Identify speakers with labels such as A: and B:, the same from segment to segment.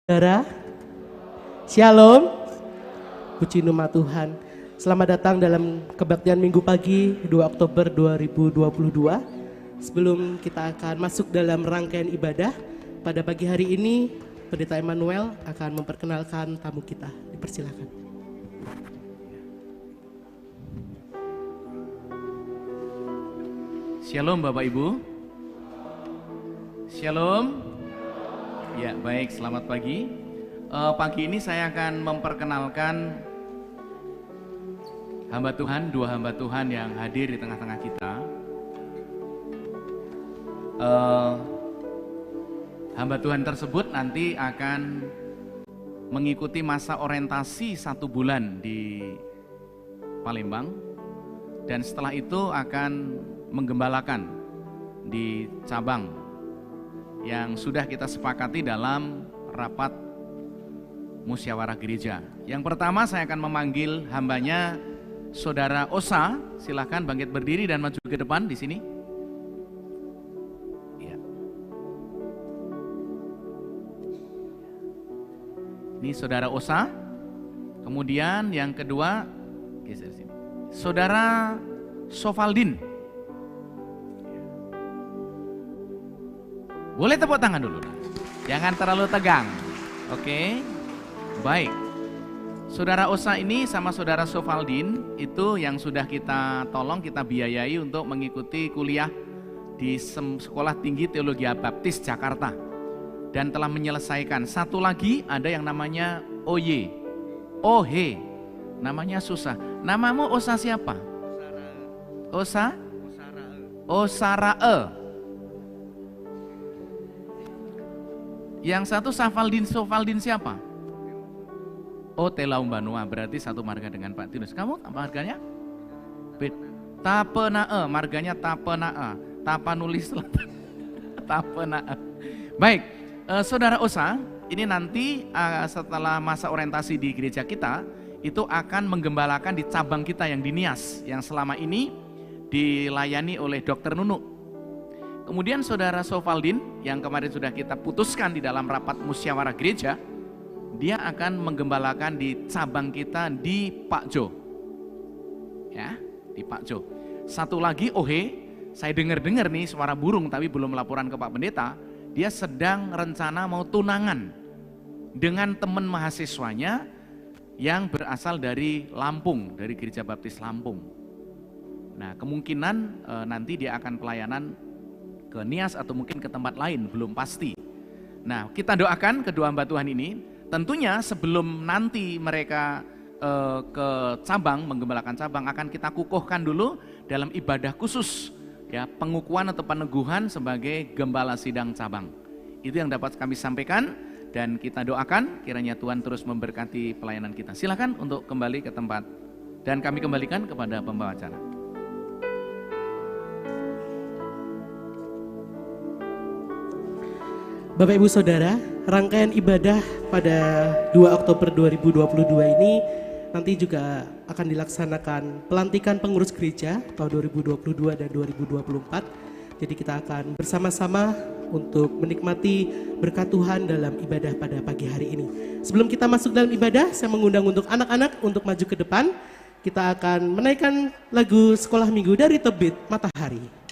A: Saudara, Shalom, puji nama Tuhan. Selamat datang dalam kebaktian Minggu pagi 2 Oktober 2022. Sebelum kita akan masuk dalam rangkaian ibadah, pada pagi hari ini Pendeta Emmanuel akan memperkenalkan tamu kita. Dipersilakan.
B: Shalom Bapak Ibu. Shalom. Ya baik, selamat pagi. Pagi ini saya akan memperkenalkan hamba Tuhan, dua hamba Tuhan yang hadir di tengah-tengah kita. Hamba Tuhan tersebut nanti akan mengikuti masa orientasi 1 bulan di Palembang, dan setelah itu akan menggembalakan di cabang yang sudah kita sepakati dalam rapat musyawarah gereja. Yang pertama saya akan memanggil hambanya Saudara Osa. Silakan bangkit berdiri dan maju ke depan di sini. Ya. Ini Saudara Osa. Kemudian yang kedua, geser sini, Saudara Sofaldin. Boleh tepuk tangan dulu, jangan terlalu tegang. Oke, baik. Saudara Osa ini sama Saudara Sofaldin itu yang sudah kita tolong, kita biayai untuk mengikuti kuliah di Sekolah Tinggi Teologi Baptis Jakarta, dan telah menyelesaikan. Satu lagi ada yang namanya Oye, Ohe, namanya susah. Namamu Osa siapa? Osa? Osarae. Yang satu Sofaldin siapa? Oh, Telaum Banua, berarti satu marga dengan Pak Tinus. Kamu marganya? Tapenae, marganya Tapenae, Tapanuli Selatan. Tapenae. Baik, Saudara Osa, ini nanti setelah masa orientasi di gereja kita, itu akan menggembalakan di cabang kita yang di Nias, yang selama ini dilayani oleh Dr. Nunu. Kemudian Saudara Sofaldin yang kemarin sudah kita putuskan di dalam rapat musyawarah gereja, dia akan menggembalakan di cabang kita di Pak Jo. Ya, di Pak Jo. Satu lagi Ohe, saya dengar nih suara burung tapi belum laporan ke Pak Pendeta, dia sedang rencana mau tunangan dengan teman mahasiswanya yang berasal dari Lampung, dari Gereja Baptis Lampung. Nah, kemungkinan nanti dia akan pelayanan ke Nias atau mungkin ke tempat lain, belum pasti. Nah, kita doakan kedua hamba Tuhan ini. Tentunya sebelum nanti mereka ke cabang, menggembalakan cabang, akan kita kukuhkan dulu dalam ibadah khusus, ya, pengukuhan atau peneguhan sebagai gembala sidang cabang. Itu yang dapat kami sampaikan, dan kita doakan kiranya Tuhan terus memberkati pelayanan kita. Silakan untuk kembali ke tempat, dan kami kembalikan kepada pembawa acara.
A: Bapak Ibu Saudara, rangkaian ibadah pada 2 Oktober 2022 ini nanti juga akan dilaksanakan pelantikan pengurus gereja tahun 2022 dan 2024. Jadi kita akan bersama-sama untuk menikmati berkat Tuhan dalam ibadah pada pagi hari ini. Sebelum kita masuk dalam ibadah, saya mengundang untuk anak-anak untuk maju ke depan. Kita akan menaikkan lagu Sekolah Minggu dari Terbit Matahari.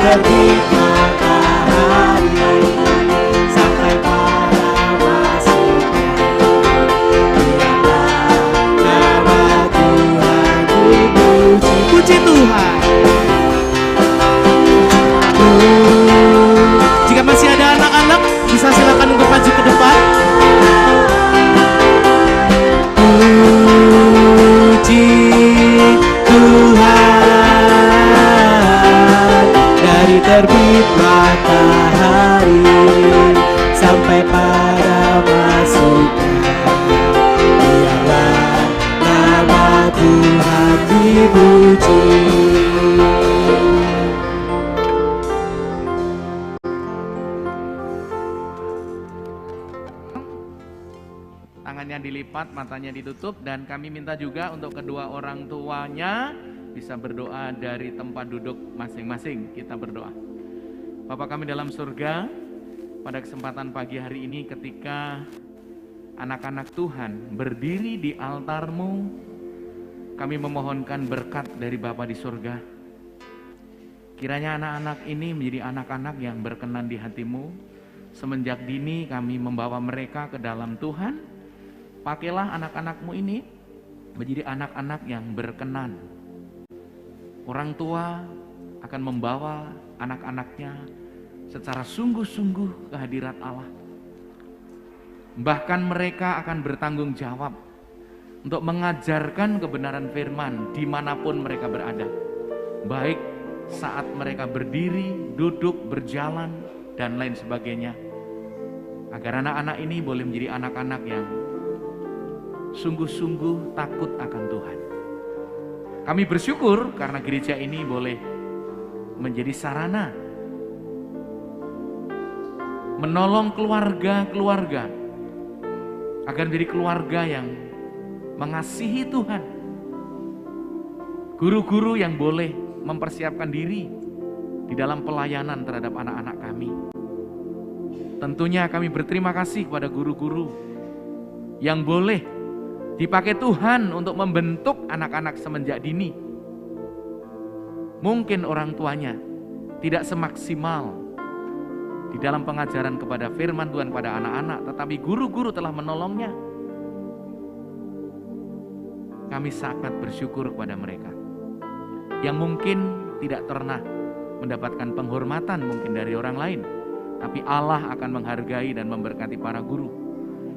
A: Terbit matahari
B: tangannya dilipat, matanya ditutup, dan kami minta juga untuk kedua orang tuanya bisa berdoa dari tempat duduk masing-masing. Kita berdoa. Bapa kami dalam surga, pada kesempatan pagi hari ini ketika anak-anak Tuhan berdiri di altar-Mu, kami memohonkan berkat dari Bapa di surga. Kiranya anak-anak ini menjadi anak-anak yang berkenan di hati-Mu. Semenjak dini kami membawa mereka ke dalam Tuhan. Pakailah anak-anak-Mu ini menjadi anak-anak yang berkenan. Orang tua akan membawa anak-anaknya secara sungguh-sungguh ke hadirat Allah. Bahkan mereka akan bertanggung jawab untuk mengajarkan kebenaran firman dimanapun mereka berada. Baik saat mereka berdiri, duduk, berjalan, dan lain sebagainya. Agar anak-anak ini boleh menjadi anak-anak yang sungguh-sungguh takut akan Tuhan. Kami bersyukur karena gereja ini boleh menjadi sarana menolong keluarga-keluarga agar menjadi keluarga yang mengasihi Tuhan. Guru-guru yang boleh mempersiapkan diri di dalam pelayanan terhadap anak-anak kami. Tentunya kami berterima kasih kepada guru-guru yang boleh dipakai Tuhan untuk membentuk anak-anak semenjak dini. Mungkin orang tuanya tidak semaksimal di dalam pengajaran kepada firman Tuhan pada anak-anak, tetapi guru-guru telah menolongnya. Kami sangat bersyukur kepada mereka yang mungkin tidak pernah mendapatkan penghormatan mungkin dari orang lain, tapi Allah akan menghargai dan memberkati para guru.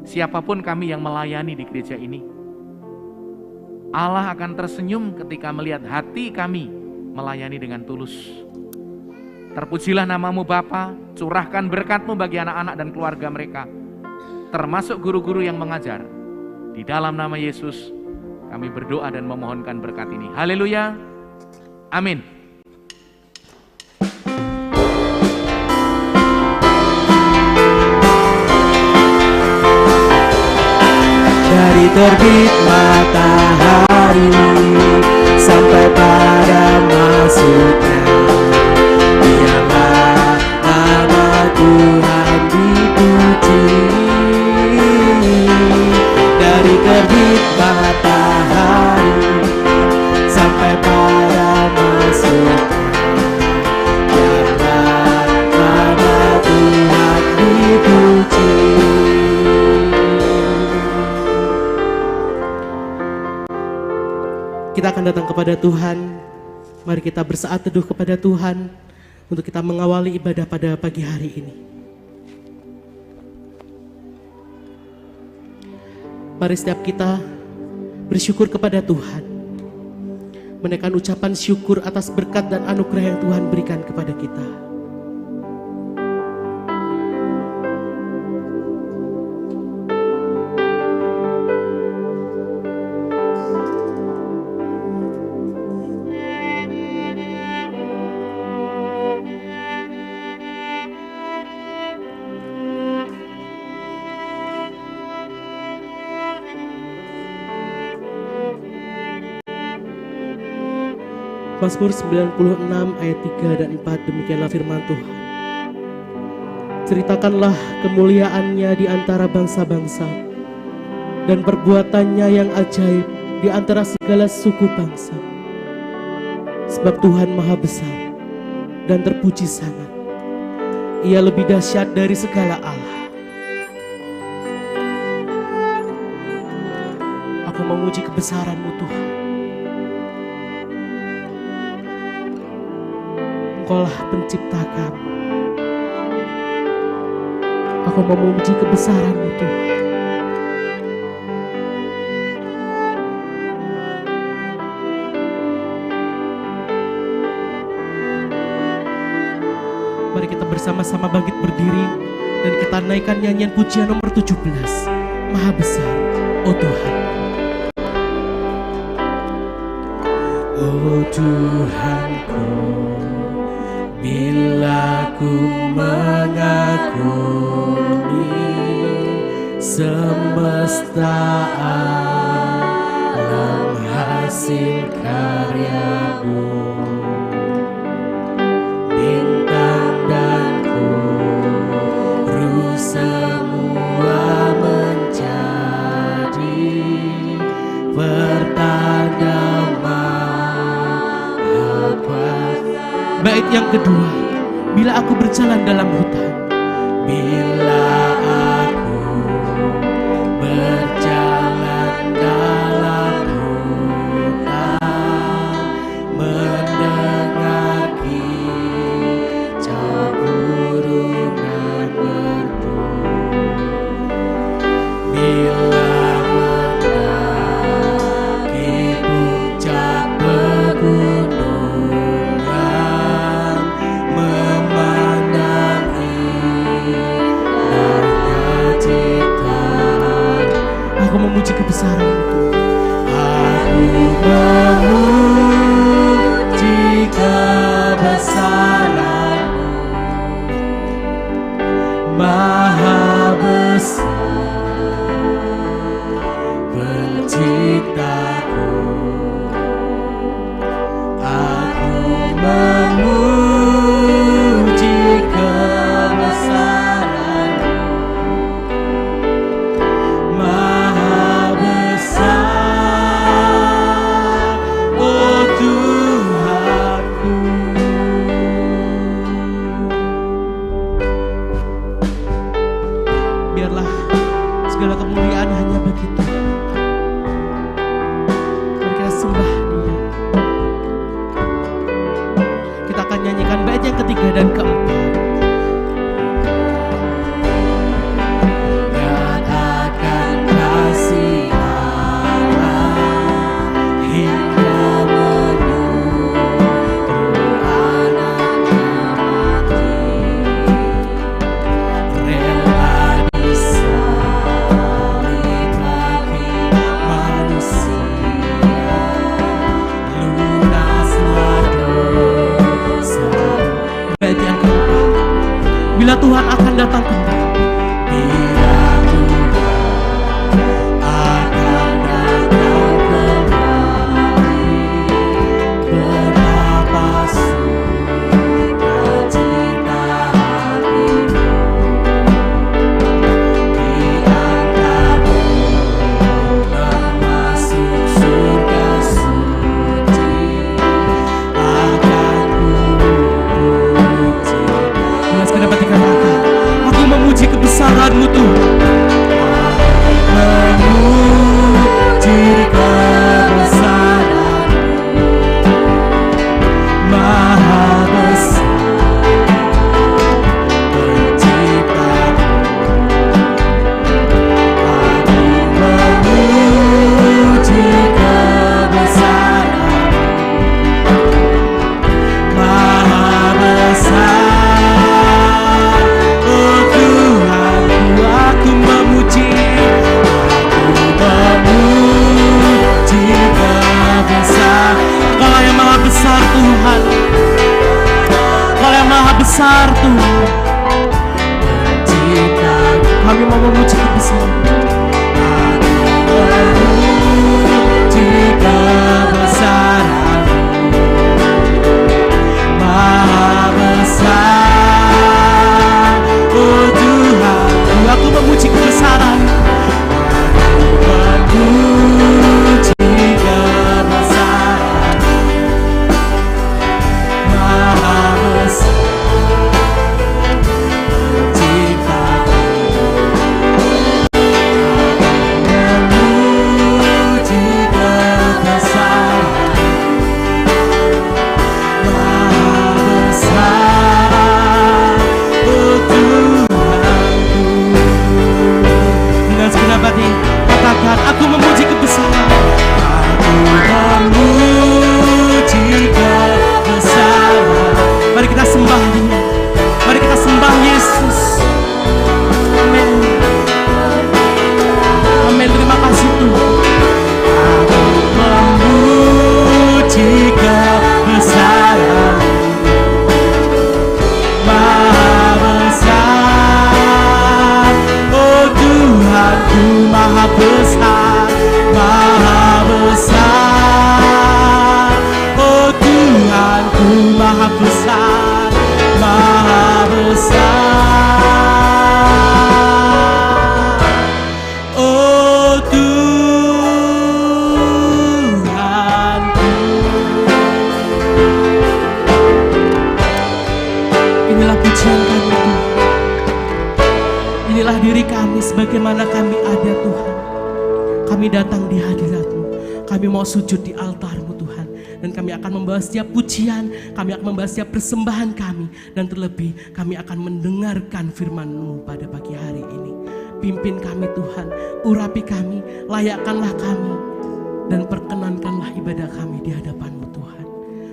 B: Siapapun kami yang melayani di gereja ini, Allah akan tersenyum ketika melihat hati kami melayani dengan tulus. Terpujilah nama-Mu Bapa, curahkan berkat-Mu bagi anak-anak dan keluarga mereka, termasuk guru-guru yang mengajar. Di dalam nama Yesus kami berdoa dan memohonkan berkat ini. Haleluya, amin.
A: Dari terbit matahari sampai pada masuknya, biarlah nama Tuhan dipuji. Dari terbit matahari sampai pada masuknya, biarlah nama Tuhan dipuji. Kita akan datang kepada Tuhan. Mari kita bersaat teduh kepada Tuhan untuk kita mengawali ibadah pada pagi hari ini. Mari setiap kita bersyukur kepada Tuhan, menaikkan ucapan syukur atas berkat dan anugerah yang Tuhan berikan kepada kita. Mazmur 96 ayat 3 dan 4, demikianlah firman Tuhan. Ceritakanlah kemuliaannya di antara bangsa-bangsa dan perbuatannya yang ajaib di antara segala suku bangsa. Sebab Tuhan maha besar dan terpuji sangat. Ia lebih dahsyat dari segala Allah. Aku memuji kebesaran-Mu Tuhan. Engkaulah pencipta kami. Aku memuji kebesaran-Mu Tuhan. Mari kita bersama-sama bangkit berdiri dan kita naikkan nyanyian pujian nomor 17. Maha besar, oh Tuhan. Oh Tuhanku, bila ku mengagumi semesta alam hasil karyamu, bintang dan guru semua menjadi pertanda Maha Kuasa. Bait yang kedua, bila aku berjalan dalam hutan, bila aku berjalan dalam hutan, mendengar kicau burung dan merdu, bila mendaki puncak pegunungan, memandang indahnya ciptaan, aku memuji kebesaran-Mu. Aku memuji kebesaran-Mu, Maha besar Penciptaku. Aku memuji kebesaran-Mu, Maha besar, oh Tuhanku. Biarlah segala kemuliaan hanya bagi Tuhan. Mari kita sembah Dia. Kita akan nyanyikan bait yang ketiga dan keempat. Dan akan kasih Allah hingga menurut anaknya mati, rela disalib bagi manusia, lunaslah dosa. Bait yang keempat, bila Tuhan akan datang kembali, bila Tuhan akan datang kembali, betapa sukacita hatimu, diantar Tuhan masuk surga suci, akan kupuji. Jelas kau dapat dikatakan, aku memuji kebesaran-Mu Tuhan. Memuji kebesaran-Mu, Maha besar Penciptaku. Aku memuji kebesaran-Mu, Maha besar, oh Tuhanku. Aku memuji kebesaran. Kau yang maha besar Tuhan, Kau yang maha besar Tuhan, Pencipta. Kami mau memuji kebesaran. Aku memuji kebesaran-Mu, Maha besar, oh Tuhan. Aku memuji kebesaran. Aku memuji kebesaran, Maha besar Penciptaku. Inilah diri kami sebagaimana kami ada Tuhan. Kami datang di hadirat-Mu. Kami mau sujud di altar-Mu Tuhan. Dan kami akan membawa setiap pujian, kami akan membawa setiap persembahan kami. Dan terlebih kami akan mendengarkan firman-Mu pada pagi hari ini. Pimpin kami Tuhan, urapi kami, layakkanlah kami. Dan perkenankanlah ibadah kami di hadapan-Mu Tuhan.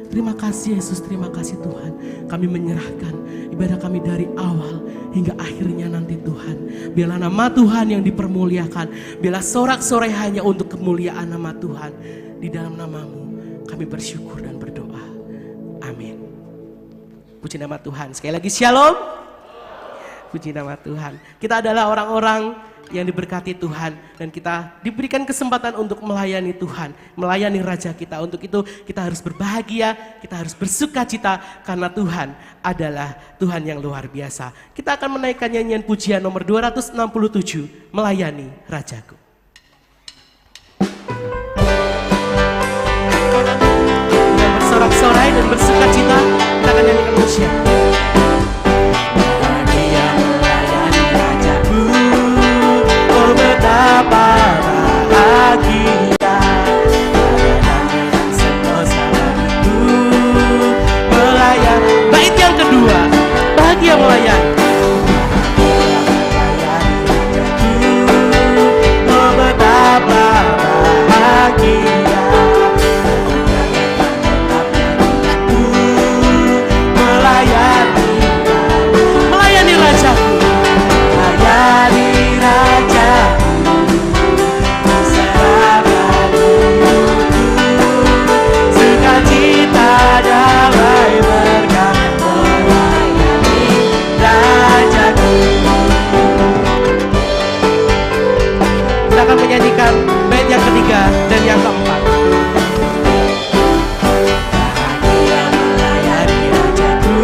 A: Terima kasih Yesus, terima kasih Tuhan. Kami menyerahkan ibadah kami dari awal hingga akhirnya nanti Tuhan. Biarlah nama Tuhan yang dipermuliakan. Biarlah sorak-sorai hanya untuk kemuliaan nama Tuhan. Di dalam nama-Mu kami bersyukur dan berdoa. Amin. Puji nama Tuhan. Sekali lagi shalom. Puji nama Tuhan. Kita adalah orang-orang yang diberkati Tuhan. Dan kita diberikan kesempatan untuk melayani Tuhan. Melayani Raja kita. Untuk itu kita harus berbahagia. Kita harus bersuka cita. Karena Tuhan adalah Tuhan yang luar biasa. Kita akan menaikkan nyanyian pujian nomor 267. Melayani Rajaku. Dengan bersorak-sorai dan bersuka cita. Kita akan nyanyikan pujian. Betapa bahagia sentosaku melayani. Bait yang kedua, bahagia melayani. Oh betapa bahagia melayani, melayani Rajaku, melayani Rajaku. Damai berkat melayani Rajaku. Kita akan menyanyikan bait yang ketiga dan yang keempat. Bahagia melayani Rajaku,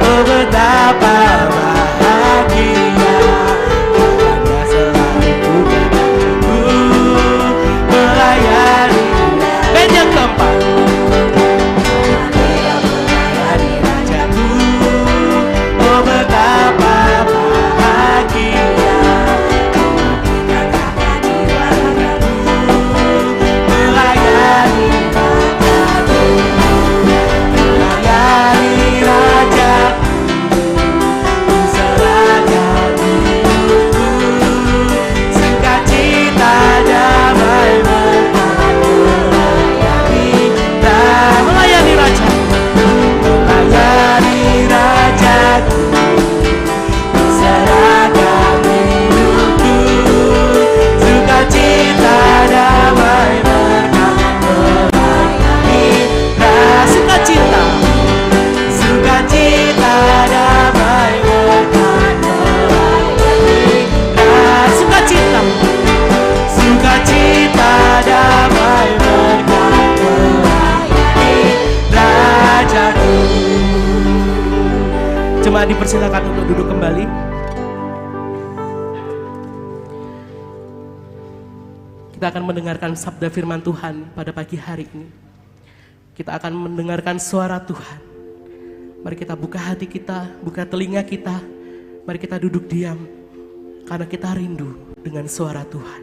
A: oh betapa bahagia, karena selalu ku melayani. Bait yang keempat. Jemaat dipersilakan untuk duduk kembali. Kita akan mendengarkan sabda firman Tuhan pada pagi hari ini. Kita akan mendengarkan suara Tuhan. Mari kita buka hati kita, buka telinga kita. Mari kita duduk diam, karena kita rindu dengan suara Tuhan.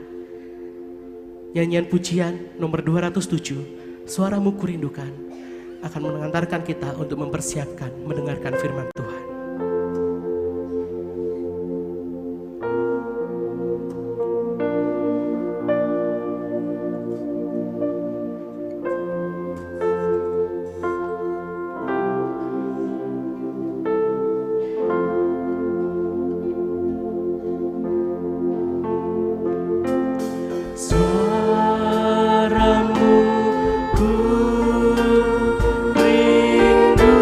A: Nyanyian pujian nomor 207, Suaramu Kurindukan, akan mengantarkan kita untuk mempersiapkan mendengarkan firman Tuhan. Suaramu ku rindu.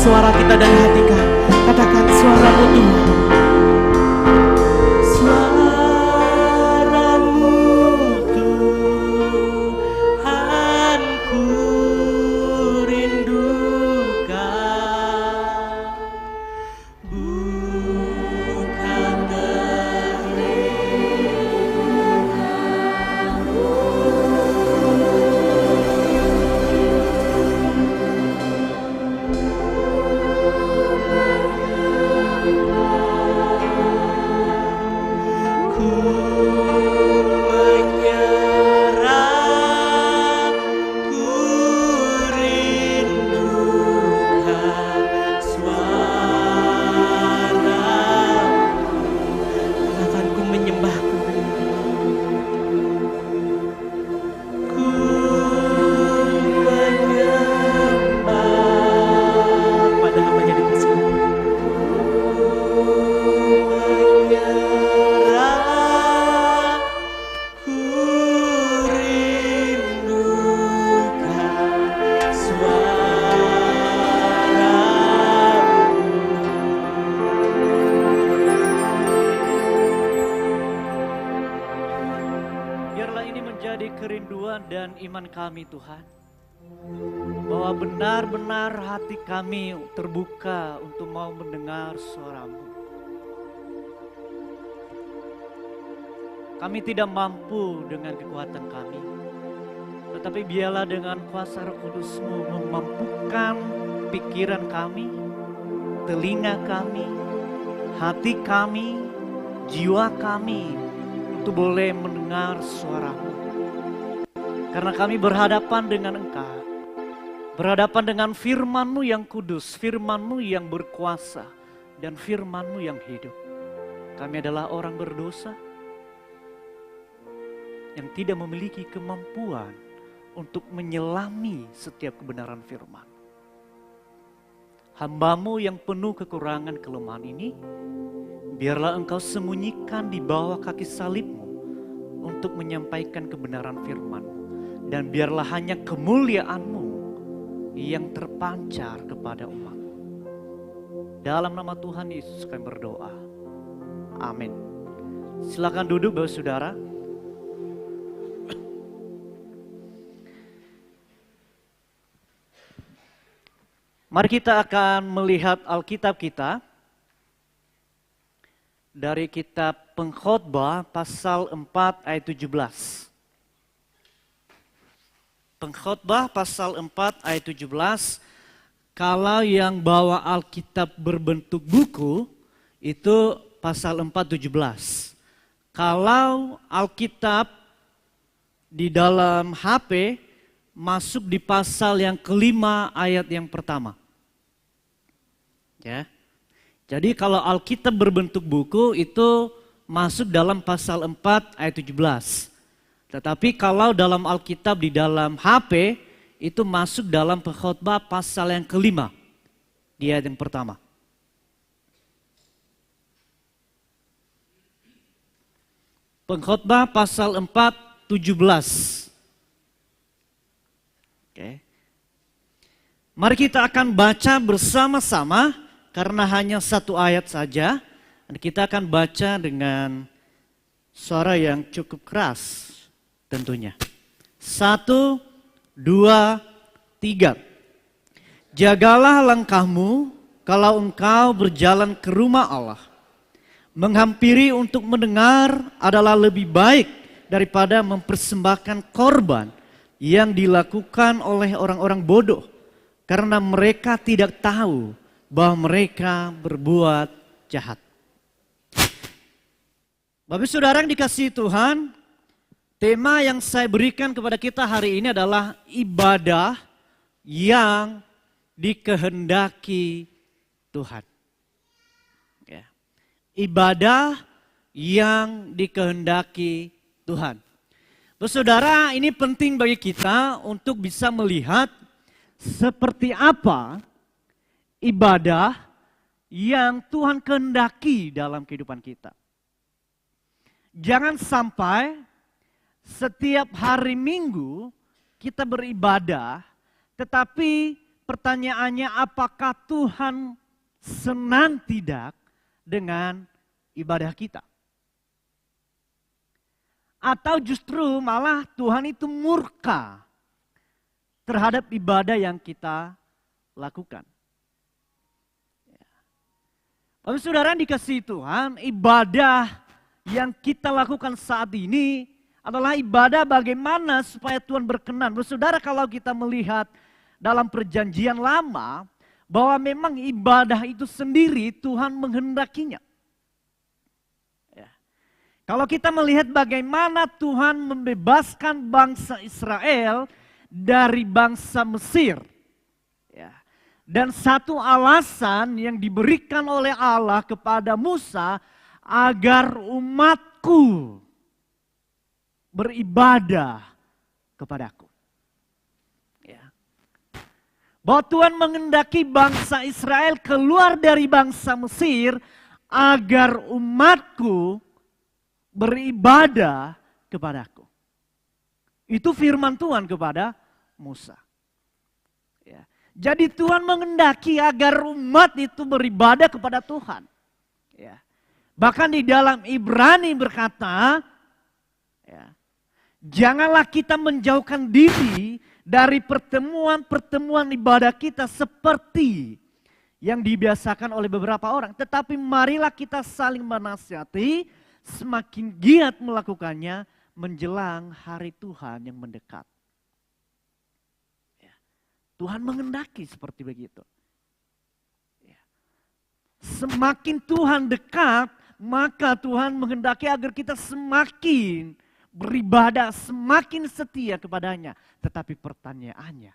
A: suara kita dan hati kami. Katakan suaramu Tuhan. Suaramu Tuhan ku rindukan. Bukan
C: dan iman kami Tuhan, bahwa benar-benar hati kami terbuka untuk mau mendengar suara-Mu. Kami tidak mampu dengan kekuatan kami, tetapi biarlah dengan kuasa Roh Kudus-Mu memampukan pikiran kami, telinga kami, hati kami, jiwa kami untuk boleh mendengar suara-Mu. Karena kami berhadapan dengan Engkau, berhadapan dengan firman-Mu yang kudus, firman-Mu yang berkuasa, dan firman-Mu yang hidup. Kami adalah orang berdosa yang tidak memiliki kemampuan untuk menyelami setiap kebenaran firman. Hamba-Mu yang penuh kekurangan kelemahan ini, biarlah Engkau sembunyikan di bawah kaki salib-Mu untuk menyampaikan kebenaran firman-Mu. Dan biarlah hanya kemuliaan-Mu yang terpancar kepada umat. Dalam nama Tuhan Yesus kami berdoa. Amin. Silakan duduk Bapak Saudara. Mari kita akan melihat Alkitab kita dari kitab Pengkhotbah pasal 4 ayat 17. Pengkhotbah pasal 4 ayat 17, kalau yang bawa Alkitab berbentuk buku, itu pasal 4 17. Kalau Alkitab di dalam HP, masuk di pasal yang kelima ayat yang pertama. Ya. Jadi kalau Alkitab berbentuk buku, itu masuk dalam pasal 4 ayat 17. Tetapi kalau dalam Alkitab di dalam HP, itu masuk dalam Pengkhotbah pasal yang kelima, di ayat yang pertama. Pengkhotbah pasal 4, 17. Oke. Mari kita akan baca bersama-sama, karena hanya satu ayat saja. Dan kita akan baca dengan suara yang cukup keras. Tentunya. 1, 2, 3. Jagalah langkahmu kalau engkau berjalan ke rumah Allah. Menghampiri untuk mendengar adalah lebih baik daripada mempersembahkan korban yang dilakukan oleh orang-orang bodoh. Karena mereka tidak tahu bahwa mereka berbuat jahat. Bapak Saudara yang dikasihi Tuhan, tema yang saya berikan kepada kita hari ini adalah ibadah yang dikehendaki Tuhan. Ya. Ibadah yang dikehendaki Tuhan. Saudara, ini penting bagi kita untuk bisa melihat seperti apa ibadah yang Tuhan kehendaki dalam kehidupan kita. Jangan sampai setiap hari Minggu kita beribadah, tetapi pertanyaannya, apakah Tuhan senang tidak dengan ibadah kita? Atau justru malah Tuhan itu murka terhadap ibadah yang kita lakukan? Bapak saudara dikasihi Tuhan, ibadah yang kita lakukan saat ini adalah ibadah bagaimana supaya Tuhan berkenan. Saudara, kalau kita melihat dalam perjanjian lama, bahwa memang ibadah itu sendiri Tuhan menghendakinya. Kalau kita melihat bagaimana Tuhan membebaskan bangsa Israel dari bangsa Mesir. Dan satu alasan yang diberikan oleh Allah kepada Musa, agar umatku beribadah kepadaku. Bahwa Tuhan menghendaki bangsa Israel keluar dari bangsa Mesir, agar umatku beribadah kepadaku. Itu firman Tuhan kepada Musa. Jadi Tuhan menghendaki agar umat itu beribadah kepada Tuhan. Bahkan di dalam Ibrani berkata, janganlah kita menjauhkan diri dari pertemuan-pertemuan ibadah kita seperti yang dibiasakan oleh beberapa orang. Tetapi marilah kita saling menasihati, semakin giat melakukannya menjelang hari Tuhan yang mendekat. Tuhan menghendaki seperti begitu. Semakin Tuhan dekat, maka Tuhan menghendaki agar kita semakin beribadah, semakin setia kepadanya. Tetapi pertanyaannya,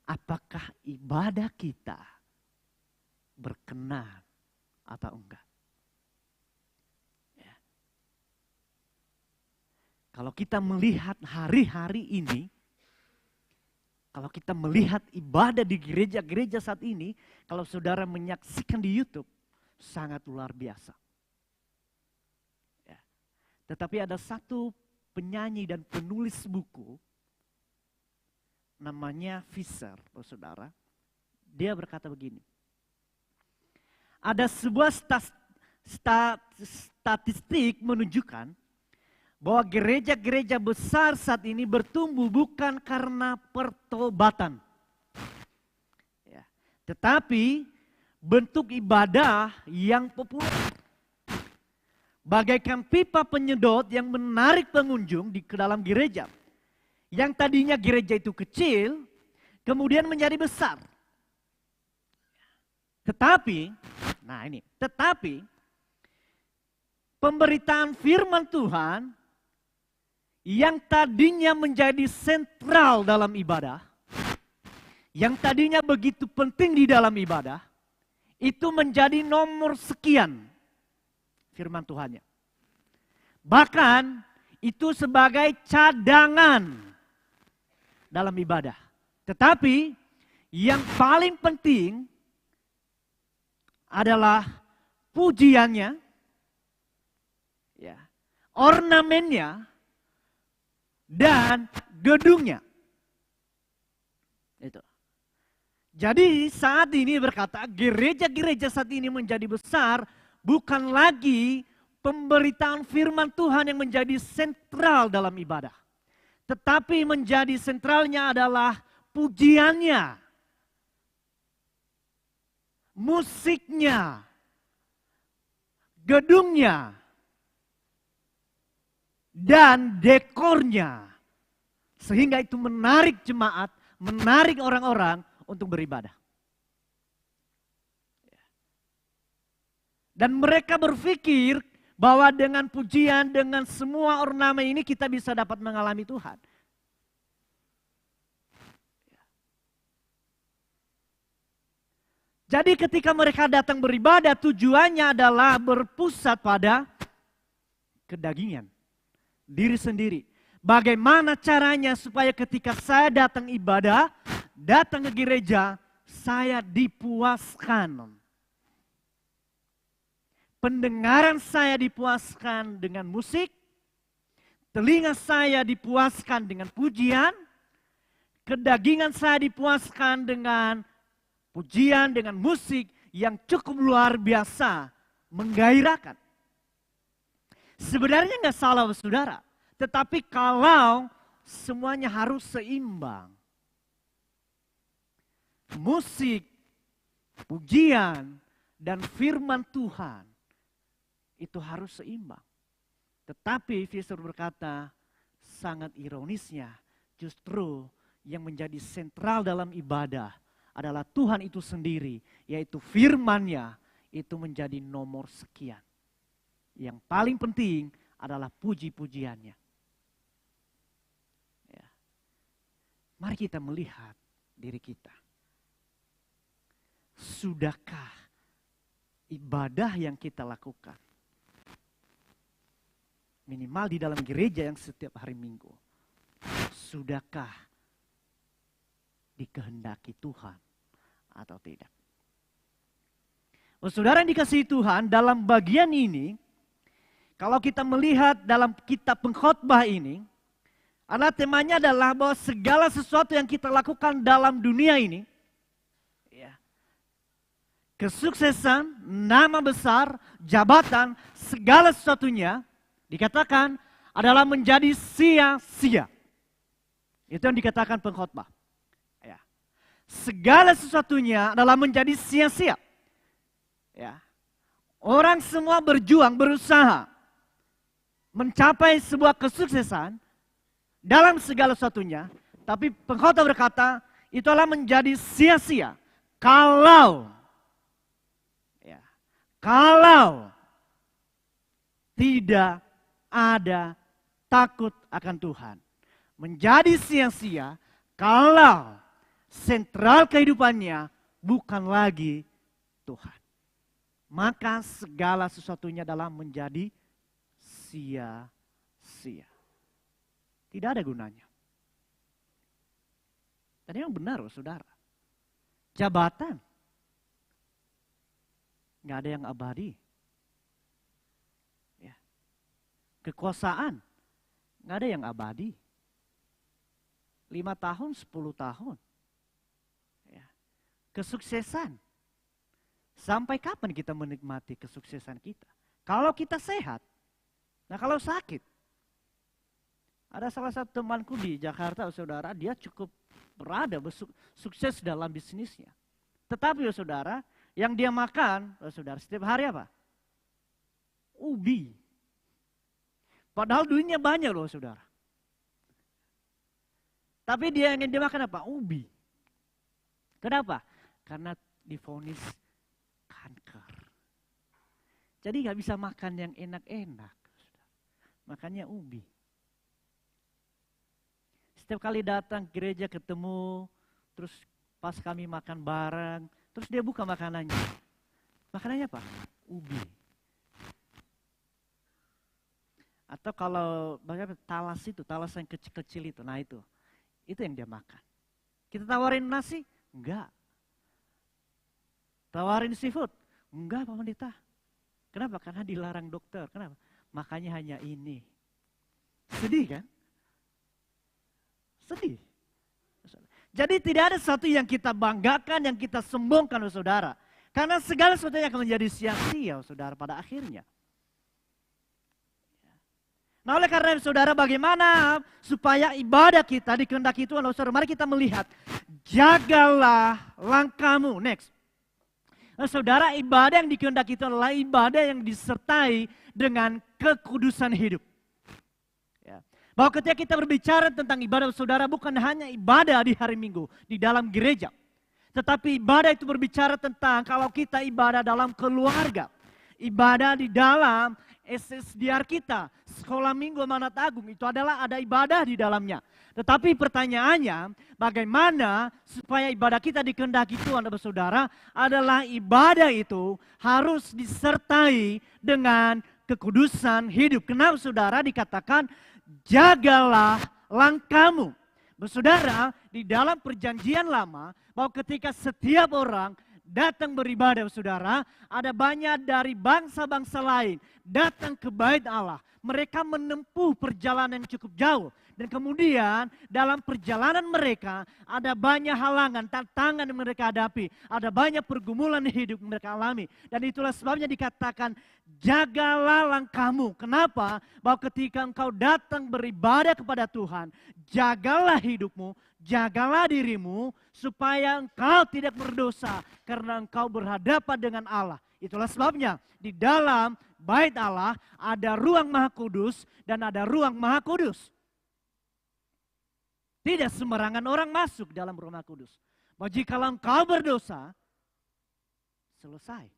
C: apakah ibadah kita berkenan atau enggak? Kalau kita melihat hari-hari ini, kalau kita melihat ibadah di gereja-gereja saat ini, kalau saudara menyaksikan di YouTube, sangat luar biasa. Tetapi ada satu penyanyi dan penulis buku, namanya Fisher, saudara. Dia berkata begini, ada sebuah statistik menunjukkan bahwa gereja-gereja besar saat ini bertumbuh bukan karena pertobatan. Tetapi bentuk ibadah yang populer. Bagaikan pipa penyedot yang menarik pengunjung di ke dalam gereja. Yang tadinya gereja itu kecil, kemudian menjadi besar. Tetapi pemberitaan firman Tuhan yang tadinya menjadi sentral dalam ibadah, yang tadinya begitu penting di dalam ibadah, itu menjadi nomor sekian firman Tuhannya. Bahkan itu sebagai cadangan dalam ibadah. Tetapi yang paling penting adalah pujiannya, ornamennya, dan gedungnya. Itu. Jadi saat ini berkata gereja-gereja saat ini menjadi besar bukan lagi pemberitaan firman Tuhan yang menjadi sentral dalam ibadah. Tetapi menjadi sentralnya adalah pujiannya, musiknya, gedungnya, dan dekornya. Sehingga itu menarik jemaat, menarik orang-orang untuk beribadah. Dan mereka berpikir bahwa dengan pujian, dengan semua ornamen ini kita bisa dapat mengalami Tuhan. Jadi ketika mereka datang beribadah, tujuannya adalah berpusat pada kedagingan. Diri sendiri. Bagaimana caranya supaya ketika saya datang ibadah, datang ke gereja, saya dipuaskan. Pendengaran saya dipuaskan dengan musik, telinga saya dipuaskan dengan pujian, Kedagingan saya dipuaskan dengan pujian, dengan musik yang cukup luar biasa, menggairahkan. Sebenarnya nggak salah saudara, tetapi kalau semuanya harus seimbang. Musik, pujian, dan firman Tuhan itu harus seimbang. Tetapi Fisher berkata, sangat ironisnya justru yang menjadi sentral dalam ibadah adalah Tuhan itu sendiri, yaitu firman-Nya itu menjadi nomor sekian. Yang paling penting adalah puji-pujiannya. Ya. Mari kita melihat diri kita. Sudahkah ibadah yang kita lakukan, minimal di dalam gereja yang setiap hari Minggu, sudahkah dikehendaki Tuhan atau tidak? Saudara yang dikasihi Tuhan, dalam bagian ini, kalau kita melihat dalam kitab Pengkhotbah ini, adalah temanya adalah bahwa segala sesuatu yang kita lakukan dalam dunia ini, ya, kesuksesan, nama besar, jabatan, segala sesuatunya dikatakan adalah menjadi sia-sia. Itu yang dikatakan Pengkhotbah. Ya. Segala sesuatunya adalah menjadi sia-sia. Ya. Orang semua berjuang, berusaha mencapai sebuah kesuksesan dalam segala sesuatunya, tapi Pengkhotbah berkata itu adalah menjadi sia-sia kalau tidak ada takut akan Tuhan. Menjadi sia-sia kalau sentral kehidupannya bukan lagi Tuhan. Maka segala sesuatunya adalah menjadi sia-sia. Tidak ada gunanya. Dan yang benar, saudara. Jabatan. Nggak ada yang abadi. Ya. Kekuasaan. Nggak ada yang abadi. 5 tahun, 10 tahun. Ya. Kesuksesan. Sampai kapan kita menikmati kesuksesan kita? Kalau kita sehat. Nah kalau sakit. Ada salah satu temanku di Jakarta, saudara, dia cukup berada, sukses dalam bisnisnya. Tetapi saudara, yang dia makan, saudara, setiap hari apa? Ubi. Padahal duitnya banyak loh saudara. Tapi dia ingin dia makan apa? Ubi. Kenapa? Karena divonis kanker. Jadi gak bisa makan yang enak-enak. Makannya ubi. Setiap kali datang gereja ketemu, terus pas kami makan bareng, terus dia buka makanannya. Makanannya apa? Ubi. Atau kalau talas itu, talas yang kecil-kecil itu, nah itu yang dia makan. Kita tawarin nasi? Enggak. Tawarin seafood? Enggak Pak Pendeta. Kenapa? Karena dilarang dokter. Kenapa? Makanya hanya ini. Sedih kan? Sedih. Jadi tidak ada sesuatu yang kita banggakan, yang kita sombongkan, saudara. Karena segala sesuatu yang akan menjadi sia-sia, saudara, pada akhirnya. Nah oleh karena saudara, bagaimana supaya ibadah kita dikehendaki Tuhan, saudara, mari kita melihat. Jagalah langkahmu. Next. Nah, saudara, ibadah yang dikehendaki Tuhan adalah ibadah yang disertai dengan kekudusan hidup. Bahwa ketika kita berbicara tentang ibadah, saudara, bukan hanya ibadah di hari Minggu, di dalam gereja. Tetapi ibadah itu berbicara tentang kalau kita ibadah dalam keluarga. Ibadah di dalam SSDR kita, Sekolah Minggu Amanat Agung, itu adalah ada ibadah di dalamnya. Tetapi pertanyaannya, bagaimana supaya ibadah kita dikehendaki Tuhan, saudara, adalah ibadah itu harus disertai dengan kekudusan hidup. Kenapa saudara dikatakan, jagalah langkahmu. Saudara, di dalam perjanjian lama, bahwa ketika setiap orang datang beribadah, saudara, ada banyak dari bangsa-bangsa lain datang ke bait Allah. Mereka menempuh perjalanan yang cukup jauh. Dan kemudian dalam perjalanan mereka ada banyak halangan, tantangan yang mereka hadapi. Ada banyak pergumulan hidup yang mereka alami. Dan itulah sebabnya dikatakan, jagalah langkahmu. Kenapa? Bahwa ketika engkau datang beribadah kepada Tuhan, jagalah hidupmu, jagalah dirimu, supaya engkau tidak berdosa. Karena engkau berhadapan dengan Allah. Itulah sebabnya di dalam bait Allah ada ruang Maha Kudus dan ada ruang Maha Kudus. Tidak sembarangan orang masuk dalam rumah kudus. Bahwa jikalau engkau berdosa, selesai.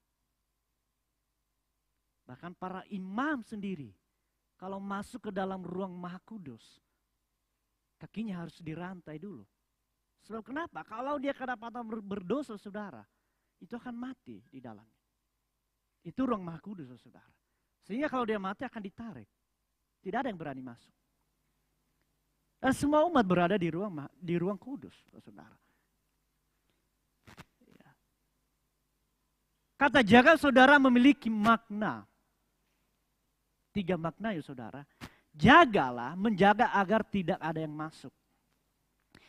C: Bahkan para imam sendiri, kalau masuk ke dalam ruang Maha Kudus, kakinya harus dirantai dulu. Sebab kenapa? Kalau dia kedapatan berdosa, saudara, itu akan mati di dalamnya. Itu ruang Maha Kudus, saudara. Sehingga kalau dia mati akan ditarik. Tidak ada yang berani masuk. Dan semua umat berada di ruang kudus, saudara. Kata jaga, saudara, memiliki makna. 3 makna ya, saudara. Jagalah, menjaga agar tidak ada yang masuk.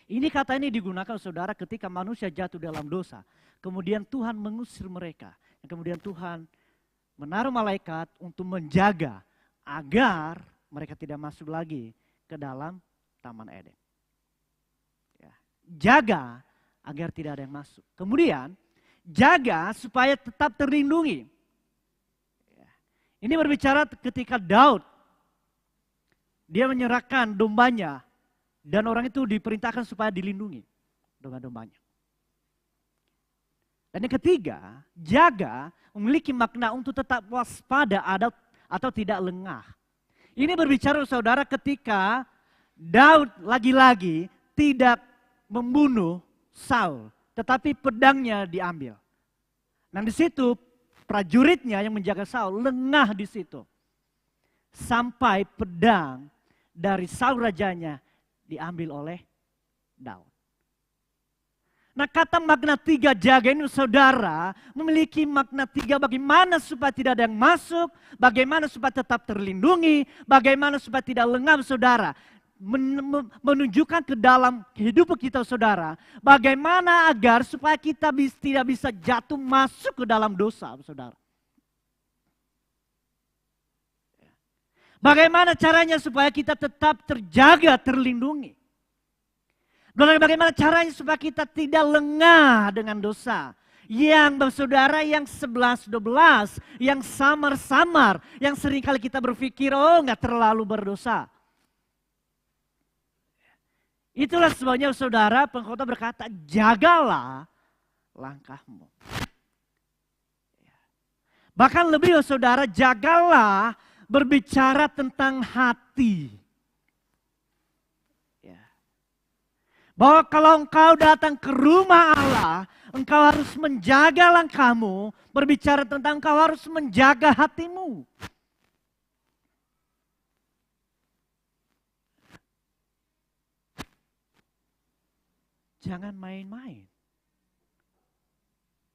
C: Ini kata ini digunakan, saudara, ketika manusia jatuh dalam dosa. Kemudian Tuhan mengusir mereka. Kemudian Tuhan menaruh malaikat untuk menjaga agar mereka tidak masuk lagi ke dalam Taman Eden. Ya. Jaga agar tidak ada yang masuk. Kemudian jaga supaya tetap terlindungi. Ya. Ini berbicara ketika Daud, dia menyerahkan dombanya dan orang itu diperintahkan supaya dilindungi domba-dombanya. Dan yang ketiga, jaga memiliki makna untuk tetap waspada atau tidak lengah. Ini berbicara, saudara, ketika Daud lagi-lagi tidak membunuh Saul, tetapi pedangnya diambil. Nah, di situ prajuritnya yang menjaga Saul lengah di situ. Sampai pedang dari Saul rajanya diambil oleh Daud. Nah, kata makna 3 jaga ini, saudara, memiliki makna 3, bagaimana supaya tidak ada yang masuk, bagaimana supaya tetap terlindungi, bagaimana supaya tidak lengah, saudara. Menunjukkan ke dalam kehidupan kita, saudara, bagaimana agar supaya kita tidak bisa jatuh masuk ke dalam dosa, saudara. Bagaimana caranya supaya kita tetap terjaga, terlindungi. Bagaimana caranya supaya kita tidak lengah dengan dosa. Yang saudara, yang 11-12, yang samar-samar, yang seringkali kita berpikir, oh nggak terlalu berdosa. Itulah sebabnya, saudara, pengkhotbah berkata, jagalah langkahmu. Bahkan lebih, saudara, jagalah berbicara tentang hati. Bahwa kalau engkau datang ke rumah Allah, engkau harus menjaga langkahmu, berbicara tentang engkau harus menjaga hatimu. Jangan main-main.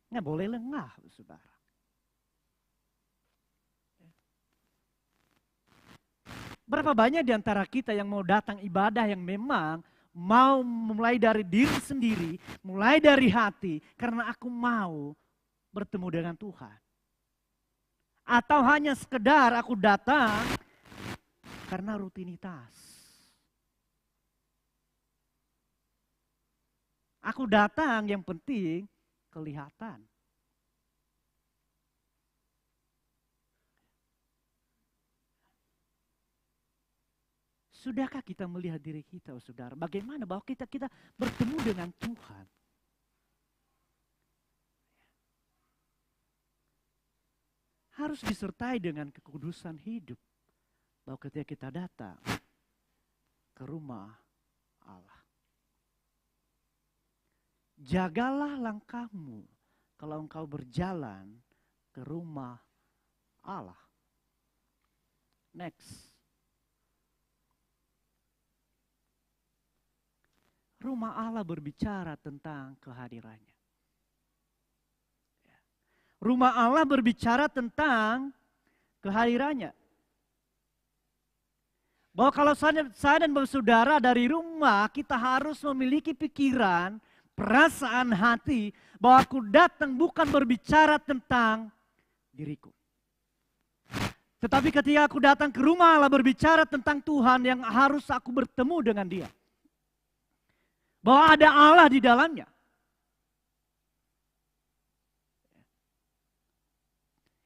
C: Nggak boleh lengah, saudara. Berapa banyak di antara kita yang mau datang ibadah yang memang mau mulai dari diri sendiri, mulai dari hati, karena aku mau bertemu dengan Tuhan. Atau hanya sekedar aku datang karena rutinitas. Aku datang yang penting kelihatan. Sudahkah kita melihat diri kita, saudara? Bagaimana bahwa kita bertemu dengan Tuhan? Harus disertai dengan kekudusan hidup. Bahwa ketika kita datang ke rumah Allah. Jagalah langkahmu kalau engkau berjalan ke rumah Allah. Next. Rumah Allah berbicara tentang kehadirannya. Rumah Allah berbicara tentang kehadirannya. Bahwa kalau saya dan saudara dari rumah, kita harus memiliki pikiran, perasaan hati, bahwa aku datang bukan berbicara tentang diriku. Tetapi ketika aku datang ke rumah Allah berbicara tentang Tuhan yang harus aku bertemu dengan Dia. Bahwa ada Allah di dalamnya.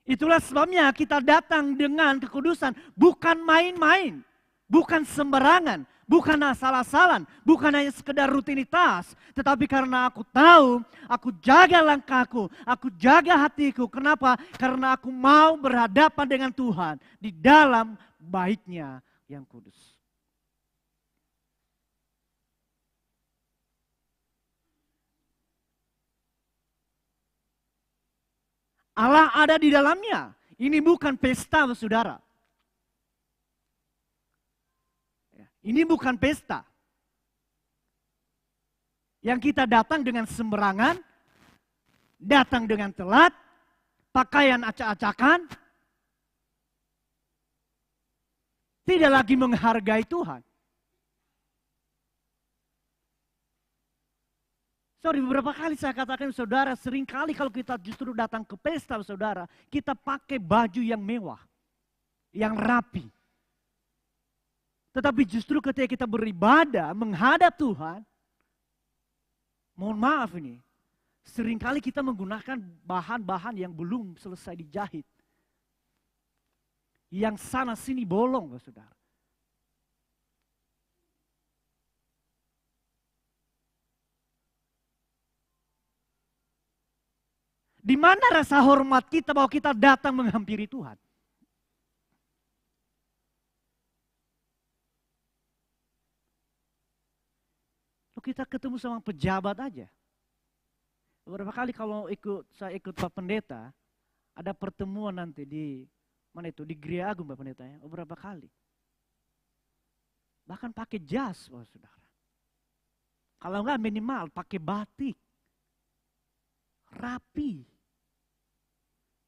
C: Itulah sebabnya kita datang dengan kekudusan, bukan main-main, bukan sembarangan, bukan asal-asalan, bukan hanya sekedar rutinitas. Tetapi karena aku tahu, aku jaga langkahku, aku jaga hatiku. Kenapa? Karena aku mau berhadapan dengan Tuhan di dalam baitnya yang kudus. Allah ada di dalamnya. Ini bukan pesta, saudara. Ini bukan pesta. Yang kita datang dengan sembarangan, datang dengan telat, pakaian acak-acakan, tidak lagi menghargai Tuhan. Sorry, beberapa kali saya katakan saudara, sering kali kalau kita justru datang ke pesta saudara, kita pakai baju yang mewah, yang rapi. Tetapi justru ketika kita beribadah, menghadap Tuhan, mohon maaf ini, seringkali kita menggunakan bahan-bahan yang belum selesai dijahit. Yang sana sini bolong, saudara. Di mana rasa hormat kita bahwa kita datang menghampiri Tuhan? Lalu kita ketemu sama pejabat aja. Beberapa kali kalau saya ikut Pak Pendeta, ada pertemuan nanti di mana itu, di Gereja Agung Pak Pendeta ya, beberapa kali. Bahkan pakai jas, saudara. Kalau enggak minimal pakai batik. Rapi.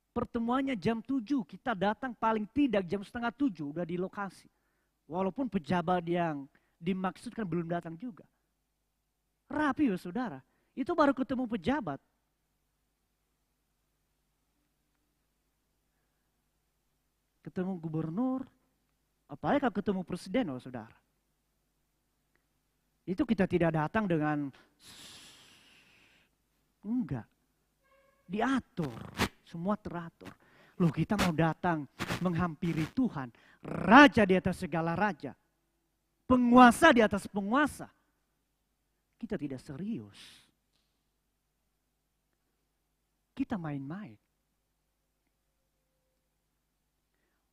C: Pertemuannya jam 7, kita datang paling tidak jam setengah 7 udah di lokasi. Walaupun pejabat yang dimaksudkan belum datang juga. Rapi ya saudara, itu baru ketemu pejabat. Ketemu gubernur, apalagi kalau ketemu presiden oh saudara. Itu kita tidak datang dengan enggak. Diatur. Semua teratur. Loh kita mau datang menghampiri Tuhan. Raja di atas segala raja. Penguasa di atas penguasa. Kita tidak serius. Kita main-main.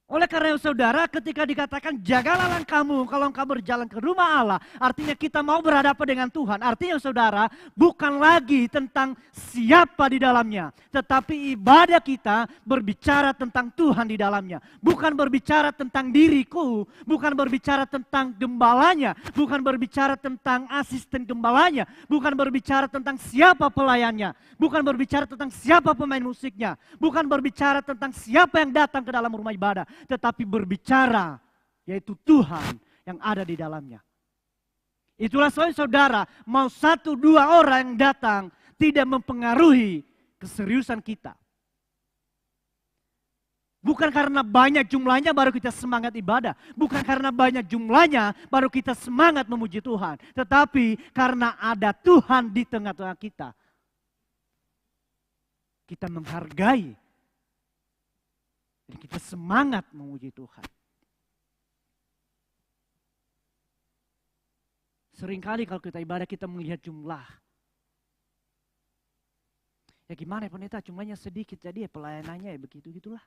C: Oleh karena saudara ketika dikatakan jagalah langkahmu kalau engkau berjalan ke rumah Allah. Artinya kita mau berhadapan dengan Tuhan. Artinya saudara bukan lagi tentang siapa di dalamnya. Tetapi ibadah kita berbicara tentang Tuhan di dalamnya. Bukan berbicara tentang diriku. Bukan berbicara tentang gembalanya. Bukan berbicara tentang asisten gembalanya. Bukan berbicara tentang siapa pelayannya. Bukan berbicara tentang siapa pemain musiknya. Bukan berbicara tentang siapa yang datang ke dalam rumah ibadah. Tetapi berbicara yaitu Tuhan yang ada di dalamnya. Itulah sebabnya saudara, mau 1-2 orang yang datang tidak mempengaruhi keseriusan kita. Bukan karena banyak jumlahnya baru kita semangat ibadah. Bukan karena banyak jumlahnya baru kita semangat memuji Tuhan. Tetapi karena ada Tuhan di tengah-tengah kita. Kita menghargai. Dan kita semangat memuji Tuhan. Seringkali kalau kita ibadah kita melihat jumlah. Ya gimana ya pendeta, jumlahnya sedikit jadi ya pelayanannya ya begitu-gitulah.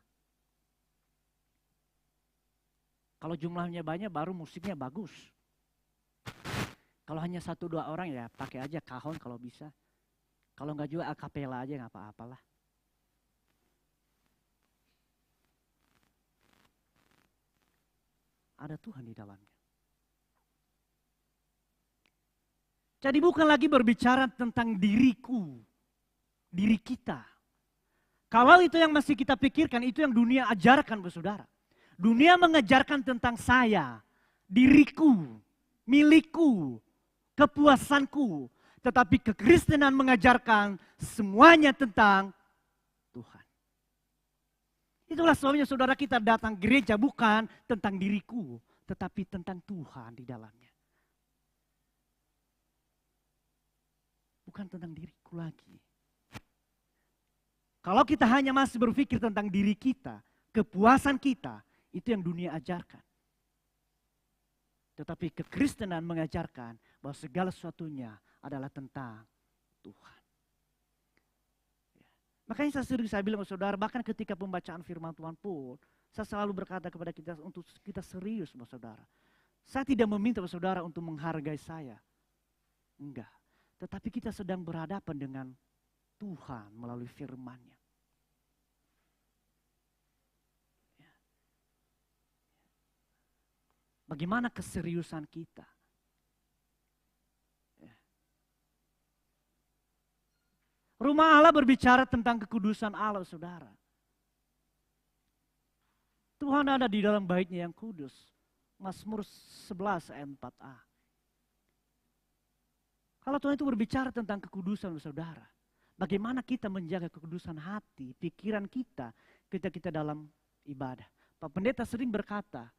C: Kalau jumlahnya banyak baru musiknya bagus. Kalau hanya 1-2 orang ya pakai aja kahon kalau bisa. Kalau enggak juga akapela aja nggak apa-apalah. Ada Tuhan di dalamnya. Jadi bukan lagi berbicara tentang diriku, diri kita. Kalau itu yang masih kita pikirkan, itu yang dunia ajarkan, saudara. Dunia mengajarkan tentang saya, diriku, milikku, kepuasanku. Tetapi kekristenan mengajarkan semuanya tentang Tuhan. Itulah sebabnya saudara kita datang gereja bukan tentang diriku, tetapi tentang Tuhan di dalamnya. Bukan tentang diriku lagi. Kalau kita hanya masih berpikir tentang diri kita, kepuasan kita, itu yang dunia ajarkan. Tetapi kekristenan mengajarkan bahwa segala sesuatunya adalah tentang Tuhan. Ya. Makanya saya bilang sama saudara, bahkan ketika pembacaan firman Tuhan pun, saya selalu berkata kepada kita untuk kita serius sama saudara. Saya tidak meminta saudara untuk menghargai saya. Enggak. Tetapi kita sedang berhadapan dengan Tuhan melalui firman-Nya. Ya. Bagaimana keseriusan kita? Ya. Rumah Allah berbicara tentang kekudusan Allah, saudara. Tuhan ada di dalam bait-Nya yang kudus. Mazmur 11 ayat 4a. Kalau Tuhan itu berbicara tentang kekudusan, saudara, bagaimana kita menjaga kekudusan hati, pikiran kita ketika kita dalam ibadah. Pak Pendeta sering berkata,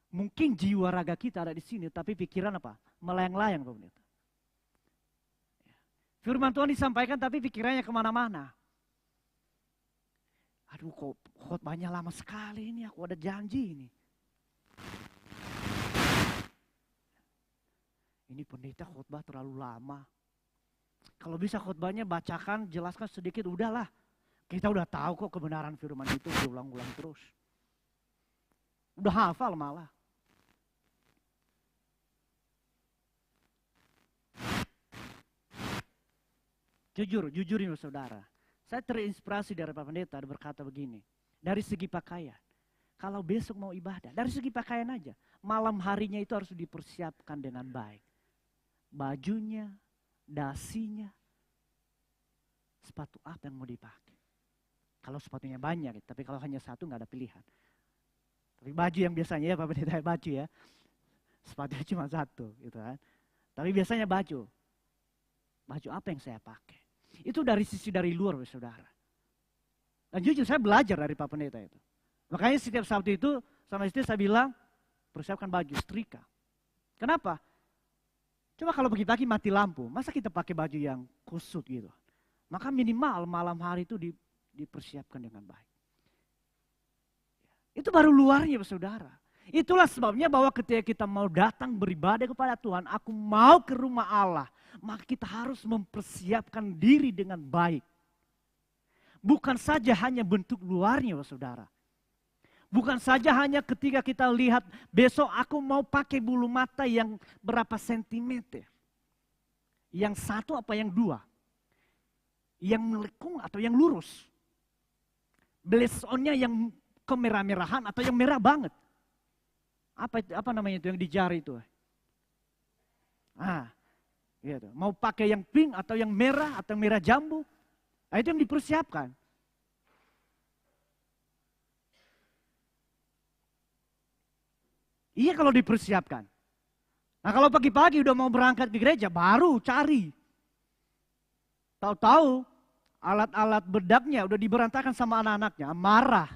C: mungkin jiwa raga kita ada di sini, tapi pikiran apa? Melayang-layang, Pak Pendeta. Firman Tuhan disampaikan, tapi pikirannya kemana-mana. Aduh, kok khotbahnya lama sekali ini, aku ada janji ini. Ini pendeta khotbah terlalu lama. Kalau bisa khotbahnya bacakan, jelaskan sedikit, udahlah. Kita udah tahu kok kebenaran firman itu, diulang-ulang terus. Udah hafal malah. Jujur ini saudara. Saya terinspirasi dari Pak Pendeta berkata begini. Dari segi pakaian. Kalau besok mau ibadah, dari segi pakaian aja. Malam harinya itu harus dipersiapkan dengan baik. Bajunya, dasinya, sepatu apa yang mau dipakai. Kalau sepatunya banyak, tapi kalau hanya satu nggak ada pilihan. Tapi baju yang biasanya ya Pak Pendeta, baju ya. Sepatunya cuma satu gitu kan. Tapi biasanya baju. Baju apa yang saya pakai? Itu dari sisi dari luar, saudara. Dan jujur saya belajar dari Pak Pendeta itu. Makanya setiap Sabtu itu sama istri saya bilang, persiapkan baju, setrika. Kenapa? Coba kalau pagi-pagi mati lampu, masa kita pakai baju yang kusut gitu. Maka minimal malam hari itu dipersiapkan dengan baik. Itu baru luarnya, saudara. Itulah sebabnya bahwa ketika kita mau datang beribadah kepada Tuhan, aku mau ke rumah Allah, maka kita harus mempersiapkan diri dengan baik. Bukan saja hanya bentuk luarnya, saudara. Bukan saja hanya ketika kita lihat besok aku mau pakai bulu mata yang berapa sentimeter. Yang satu apa yang dua. Yang melengkung atau yang lurus. Blesonnya yang kemerah-merahan atau yang merah banget. Apa namanya itu yang di jari itu? Gitu. Mau pakai yang pink atau yang merah atau merah jambu. Nah, itu yang dipersiapkan. Iya kalau dipersiapkan. Nah kalau pagi-pagi udah mau berangkat ke gereja, baru cari. Tahu-tahu alat-alat bedaknya udah diberantakan sama anak-anaknya, marah.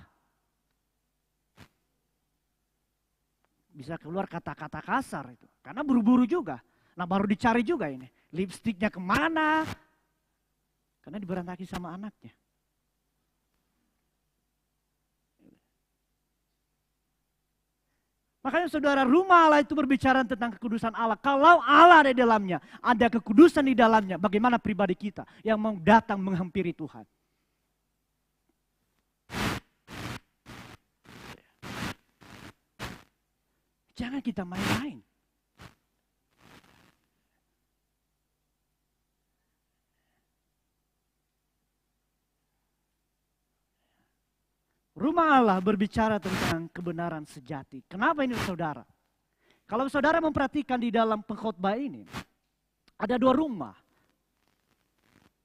C: Bisa keluar kata-kata kasar itu. Karena buru-buru juga. Nah baru dicari juga ini. Lipstiknya kemana? Karena diberantakin sama anaknya. Makanya saudara, rumah Allah itu berbicara tentang kekudusan Allah. Kalau Allah ada di dalamnya, ada kekudusan di dalamnya, bagaimana pribadi kita yang mau datang menghampiri Tuhan. Jangan kita main-main. Rumah Allah berbicara tentang kebenaran sejati. Kenapa ini saudara? Kalau saudara memperhatikan di dalam pengkhotbah ini, ada dua rumah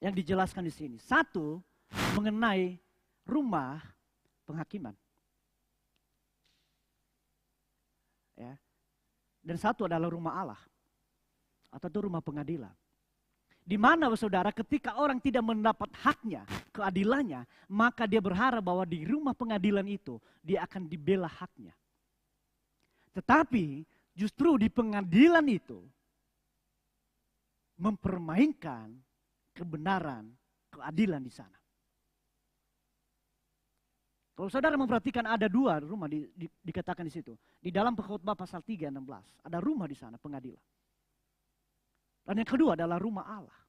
C: yang dijelaskan di sini. Satu mengenai
D: rumah penghakiman. Ya. Dan satu adalah rumah Allah. Atau itu rumah pengadilan. Di mana saudara ketika orang tidak mendapat haknya, keadilannya, maka dia berharap bahwa di rumah pengadilan itu dia akan dibela haknya. Tetapi justru di pengadilan itu mempermainkan kebenaran, keadilan di sana. Kalau saudara memperhatikan ada dua rumah dikatakan di situ. Di dalam Pengkhotbah pasal 3 16 ada rumah di sana pengadilan. Dan yang kedua adalah rumah Allah.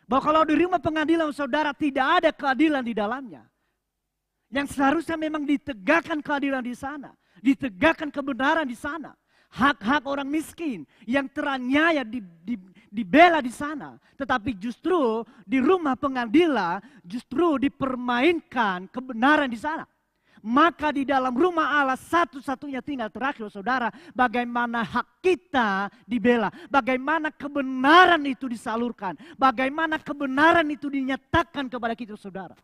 D: Bahwa kalau di rumah pengadilan saudara tidak ada keadilan di dalamnya. Yang seharusnya memang ditegakkan keadilan di sana. Ditegakkan kebenaran di sana. Hak-hak orang miskin yang teraniaya dibela di sana. Tetapi justru di rumah pengadilan justru dipermainkan kebenaran di sana. Maka di dalam rumah Allah satu-satunya tinggal terakhir saudara. Bagaimana hak kita dibela. Bagaimana kebenaran itu disalurkan. Bagaimana kebenaran itu dinyatakan kepada kita saudara.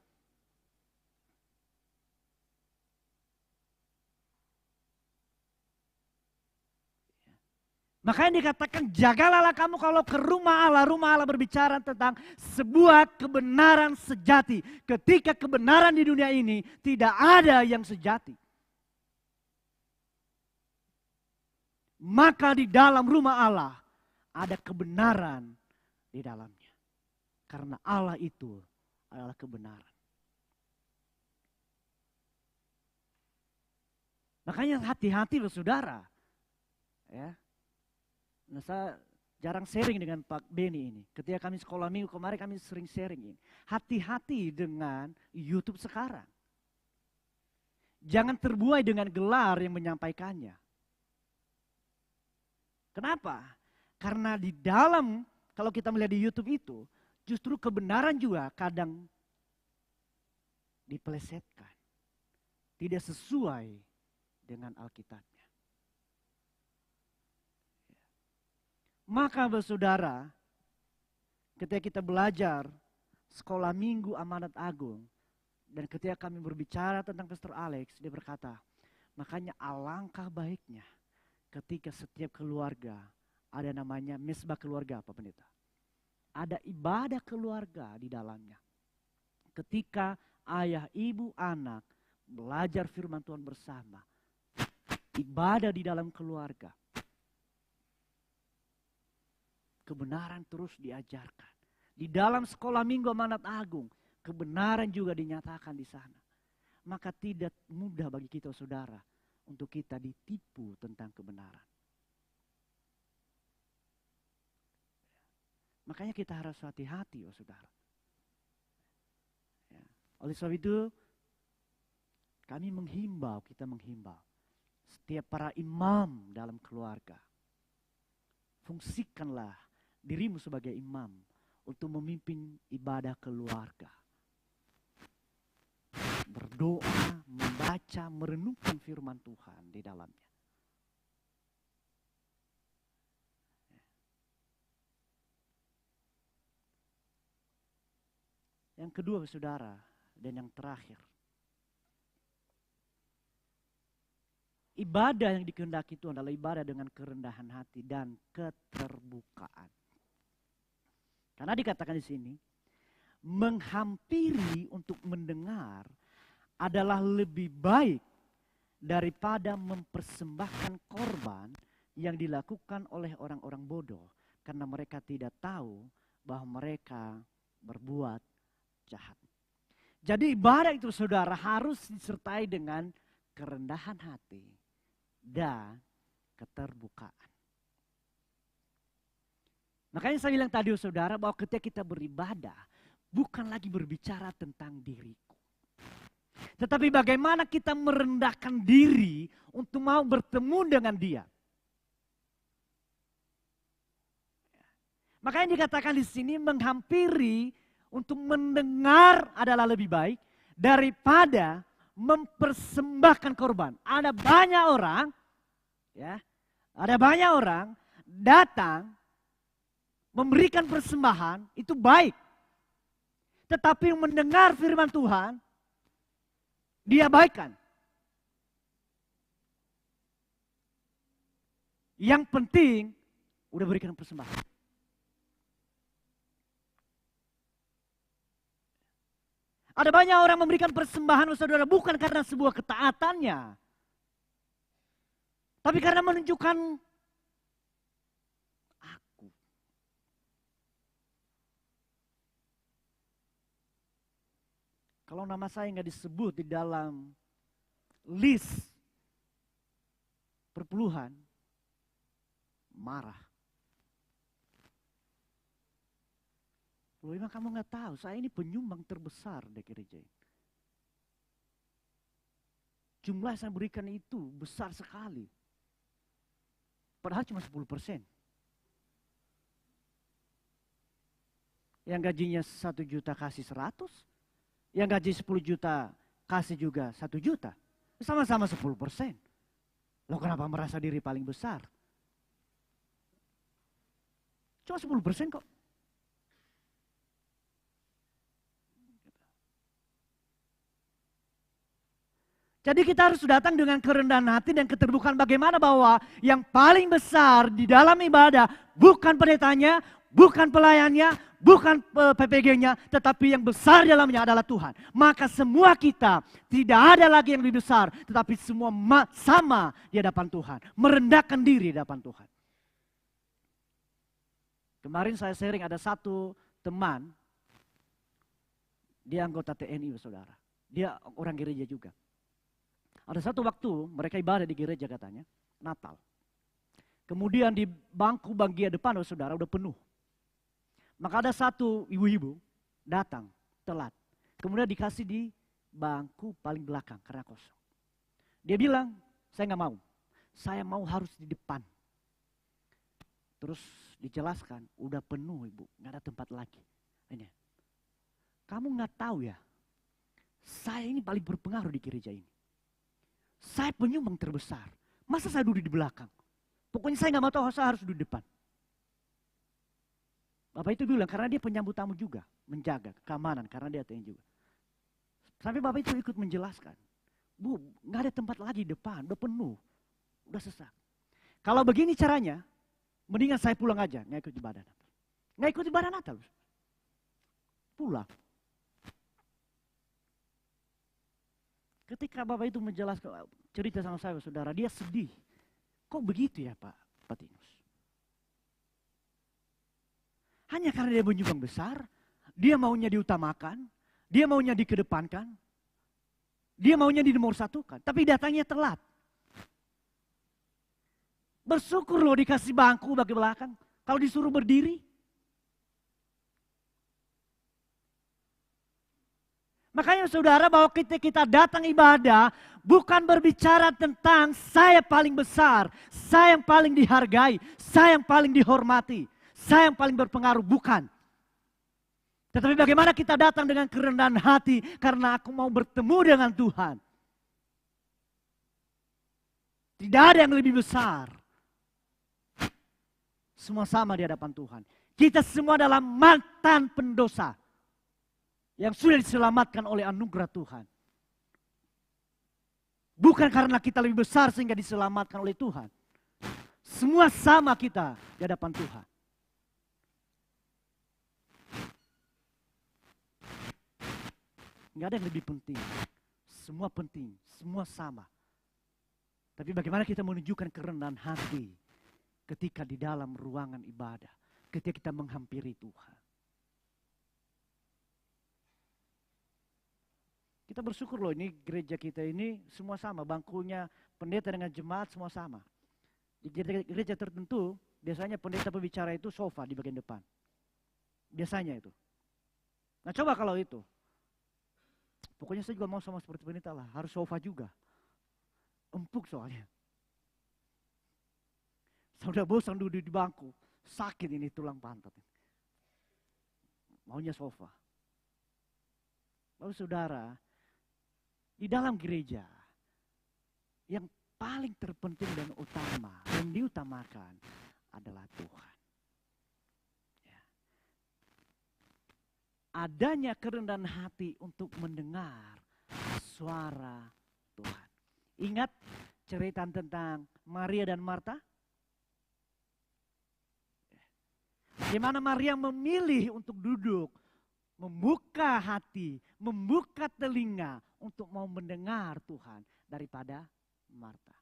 D: Makanya dikatakan jagalah kamu kalau ke rumah Allah berbicara tentang sebuah kebenaran sejati. Ketika kebenaran di dunia ini tidak ada yang sejati. Maka di dalam rumah Allah ada kebenaran di dalamnya. Karena Allah itu adalah kebenaran. Makanya hati-hati loh saudara. Ya. Nah, saya jarang sharing dengan Pak Beni ini. Ketika kami sekolah minggu kemarin kami sering sharing ini. Hati-hati dengan YouTube sekarang. Jangan terbuai dengan gelar yang menyampaikannya. Kenapa? Karena di dalam, kalau kita melihat di YouTube itu, justru kebenaran juga kadang dipelesetkan. Tidak sesuai dengan Alkitab. Maka saudara, ketika kita belajar sekolah minggu Amanat Agung, dan ketika kami berbicara tentang Pastor Alex, dia berkata, makanya alangkah baiknya ketika setiap keluarga ada namanya mesbah keluarga, apa pendeta? Ada ibadah keluarga di dalamnya. Ketika ayah, ibu, anak belajar firman Tuhan bersama, ibadah di dalam keluarga. Kebenaran terus diajarkan. Di dalam sekolah minggu Amanat Agung, kebenaran juga dinyatakan di sana. Maka tidak mudah bagi kita saudara untuk kita ditipu tentang kebenaran. Makanya kita harus hati-hati saudara. Ya. Oleh sebab itu, kami kita menghimbau setiap para imam dalam keluarga. Fungsikanlah dirimu sebagai imam untuk memimpin ibadah keluarga. Berdoa, membaca, merenungkan firman Tuhan di dalamnya. Yang kedua saudara, dan yang terakhir. Ibadah yang dikehendaki itu adalah ibadah dengan kerendahan hati dan keterbukaan. Karena dikatakan di sini, menghampiri untuk mendengar adalah lebih baik daripada mempersembahkan korban yang dilakukan oleh orang-orang bodoh. Karena mereka tidak tahu bahwa mereka berbuat jahat. Jadi ibadah itu saudara harus disertai dengan kerendahan hati dan keterbukaan. Makanya saya bilang tadi saudara bahwa ketika kita beribadah bukan lagi berbicara tentang diriku. Tetapi bagaimana kita merendahkan diri untuk mau bertemu dengan dia. Makanya dikatakan di sini menghampiri untuk mendengar adalah lebih baik daripada mempersembahkan korban. Ada banyak orang datang memberikan persembahan itu baik. Tetapi yang mendengar firman Tuhan, diabaikan. Yang penting, udah berikan persembahan. Ada banyak orang memberikan persembahan, saudara, bukan karena sebuah ketaatannya. Tapi karena menunjukkan aku. Kalau nama saya nggak disebut di dalam list perpuluhan, marah. Loh, emang kamu nggak tahu, saya ini penyumbang terbesar di gereja ini. Jumlah yang saya berikan itu besar sekali. Padahal cuma 10%. Yang gajinya 1 juta kasih 100. Yang gaji 10 juta kasih juga 1 juta. Sama-sama 10%. Loh, kenapa merasa diri paling besar? Cuma 10% kok. Jadi kita harus datang dengan kerendahan hati dan keterbukaan bagaimana bahwa yang paling besar di dalam ibadah bukan pendetanya, bukan pelayannya, bukan PPG-nya, tetapi yang besar dalamnya adalah Tuhan. Maka semua kita tidak ada lagi yang lebih besar, tetapi semua sama di hadapan Tuhan. Merendahkan diri di hadapan Tuhan. Kemarin saya sharing ada satu teman, dia anggota TNI, saudara. Dia orang gereja juga. Ada satu waktu mereka ibadah di gereja katanya, Natal. Kemudian di bangku bagian depan, saudara, udah penuh. Maka ada satu ibu-ibu datang telat. Kemudian dikasih di bangku paling belakang karena kosong. Dia bilang, saya nggak mau. Saya mau harus di depan. Terus dijelaskan, udah penuh ibu, nggak ada tempat lagi. Ini, kamu nggak tahu ya, saya ini paling berpengaruh di gereja ini. Saya penyumbang terbesar. Masa saya duduk di belakang? Pokoknya saya nggak mau tahu, saya harus duduk di depan. Bapak itu bilang, karena dia penyambut tamu juga. Menjaga keamanan, karena dia TNI juga. Sampai Bapak itu ikut menjelaskan. Bu, nggak ada tempat lagi di depan, udah penuh. Udah sesak. Kalau begini caranya, mendingan saya pulang aja, nggak ikut ibadah Natal. Nggak ikut ibadah Natal. Pulang. Ketika Bapak itu menjelaskan cerita sama saya, saudara, dia sedih. Kok begitu ya Pak Patinus? Hanya karena dia menyumbang besar, dia maunya diutamakan, dia maunya dikedepankan, dia maunya dinomorsatukan, tapi datangnya telat. Bersyukur loh dikasih bangku bagi belakang, kalau disuruh berdiri. Makanya saudara, bahwa kita datang ibadah bukan berbicara tentang saya paling besar, saya yang paling dihargai, saya yang paling dihormati, saya yang paling berpengaruh, bukan. Tetapi bagaimana kita datang dengan kerendahan hati karena aku mau bertemu dengan Tuhan. Tidak ada yang lebih besar. Semua sama di hadapan Tuhan. Kita semua adalah mantan pendosa yang sudah diselamatkan oleh anugerah Tuhan. Bukan karena kita lebih besar sehingga diselamatkan oleh Tuhan. Semua sama kita di hadapan Tuhan. Nggak ada yang lebih penting. Semua penting, semua sama. Tapi bagaimana kita menunjukkan kerendahan hati ketika di dalam ruangan ibadah, ketika kita menghampiri Tuhan. Kita bersyukur loh, ini gereja kita ini semua sama, bangkunya pendeta dengan jemaat semua sama. Di gereja tertentu biasanya pendeta pembicara itu sofa di bagian depan. Biasanya itu. Nah coba kalau itu. Pokoknya saya juga mau sama seperti pendeta lah, harus sofa juga. Empuk soalnya. Saya udah bosan duduk di bangku, sakit ini tulang pantat. Maunya sofa. Lalu saudara, di dalam gereja, yang paling terpenting dan utama, yang diutamakan adalah Tuhan. Ya. adanya kerendahan hati untuk mendengar suara Tuhan. Ingat cerita tentang Maria dan Marta? Bagaimana Maria memilih untuk duduk, membuka hati, membuka telinga untuk mau mendengar Tuhan daripada Marta.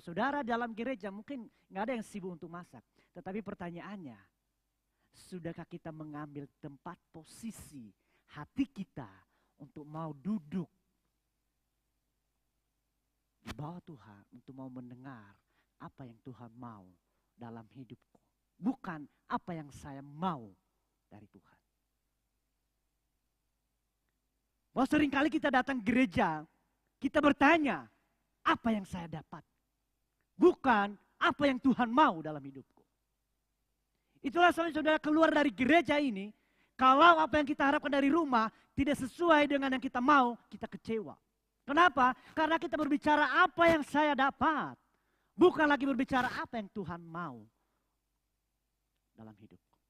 D: Saudara, dalam gereja mungkin nggak ada yang sibuk untuk masak. Tetapi pertanyaannya, sudahkah kita mengambil tempat posisi hati kita untuk mau duduk di bawah Tuhan, untuk mau mendengar apa yang Tuhan mau dalam hidupku. Bukan apa yang saya mau dari Tuhan. Bahwa seringkali kita datang gereja, kita bertanya, apa yang saya dapat? Bukan apa yang Tuhan mau dalam hidupku. Itulah saudara keluar dari gereja ini, kalau apa yang kita harapkan dari rumah tidak sesuai dengan yang kita mau, kita kecewa. Kenapa? Karena kita berbicara apa yang saya dapat. Bukan lagi berbicara apa yang Tuhan mau dalam hidupku.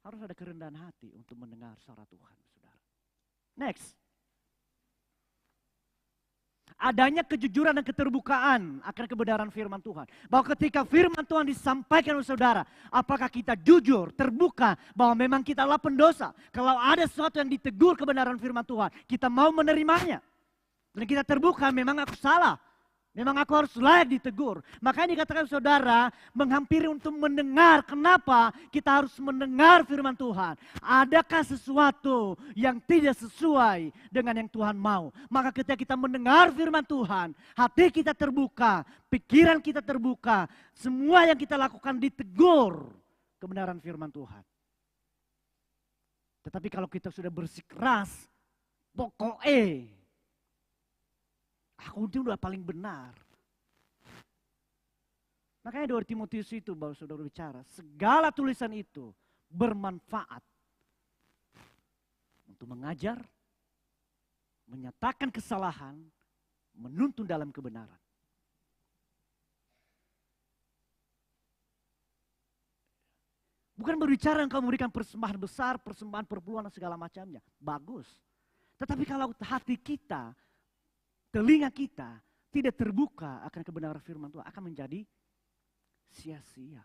D: Harus ada kerendahan hati untuk mendengar suara Tuhan, saudara. Next. Adanya kejujuran dan keterbukaan akan kebenaran firman Tuhan. Bahwa ketika firman Tuhan disampaikan oleh saudara, apakah kita jujur, terbuka, bahwa memang kita adalah pendosa. Kalau ada sesuatu yang ditegur kebenaran firman Tuhan, kita mau menerimanya. Dan kita terbuka, memang aku salah. Memang aku harus layak ditegur. Makanya dikatakan saudara menghampiri untuk mendengar. Kenapa kita harus mendengar firman Tuhan? Adakah sesuatu yang tidak sesuai dengan yang Tuhan mau? Maka ketika kita mendengar firman Tuhan, hati kita terbuka, pikiran kita terbuka, semua yang kita lakukan ditegur kebenaran firman Tuhan. Tetapi kalau kita sudah bersikeras, pokoknya aku itu udah paling benar. Makanya 2 Timotius itu baru saudara bicara. Segala tulisan itu bermanfaat untuk mengajar, menyatakan kesalahan, menuntun dalam kebenaran. Bukan berbicara engkau memberikan persembahan besar, persembahan perpuluhan dan segala macamnya. Bagus. Tetapi kalau hati kita, telinga kita tidak terbuka akan kebenaran firman Tuhan, akan menjadi sia-sia.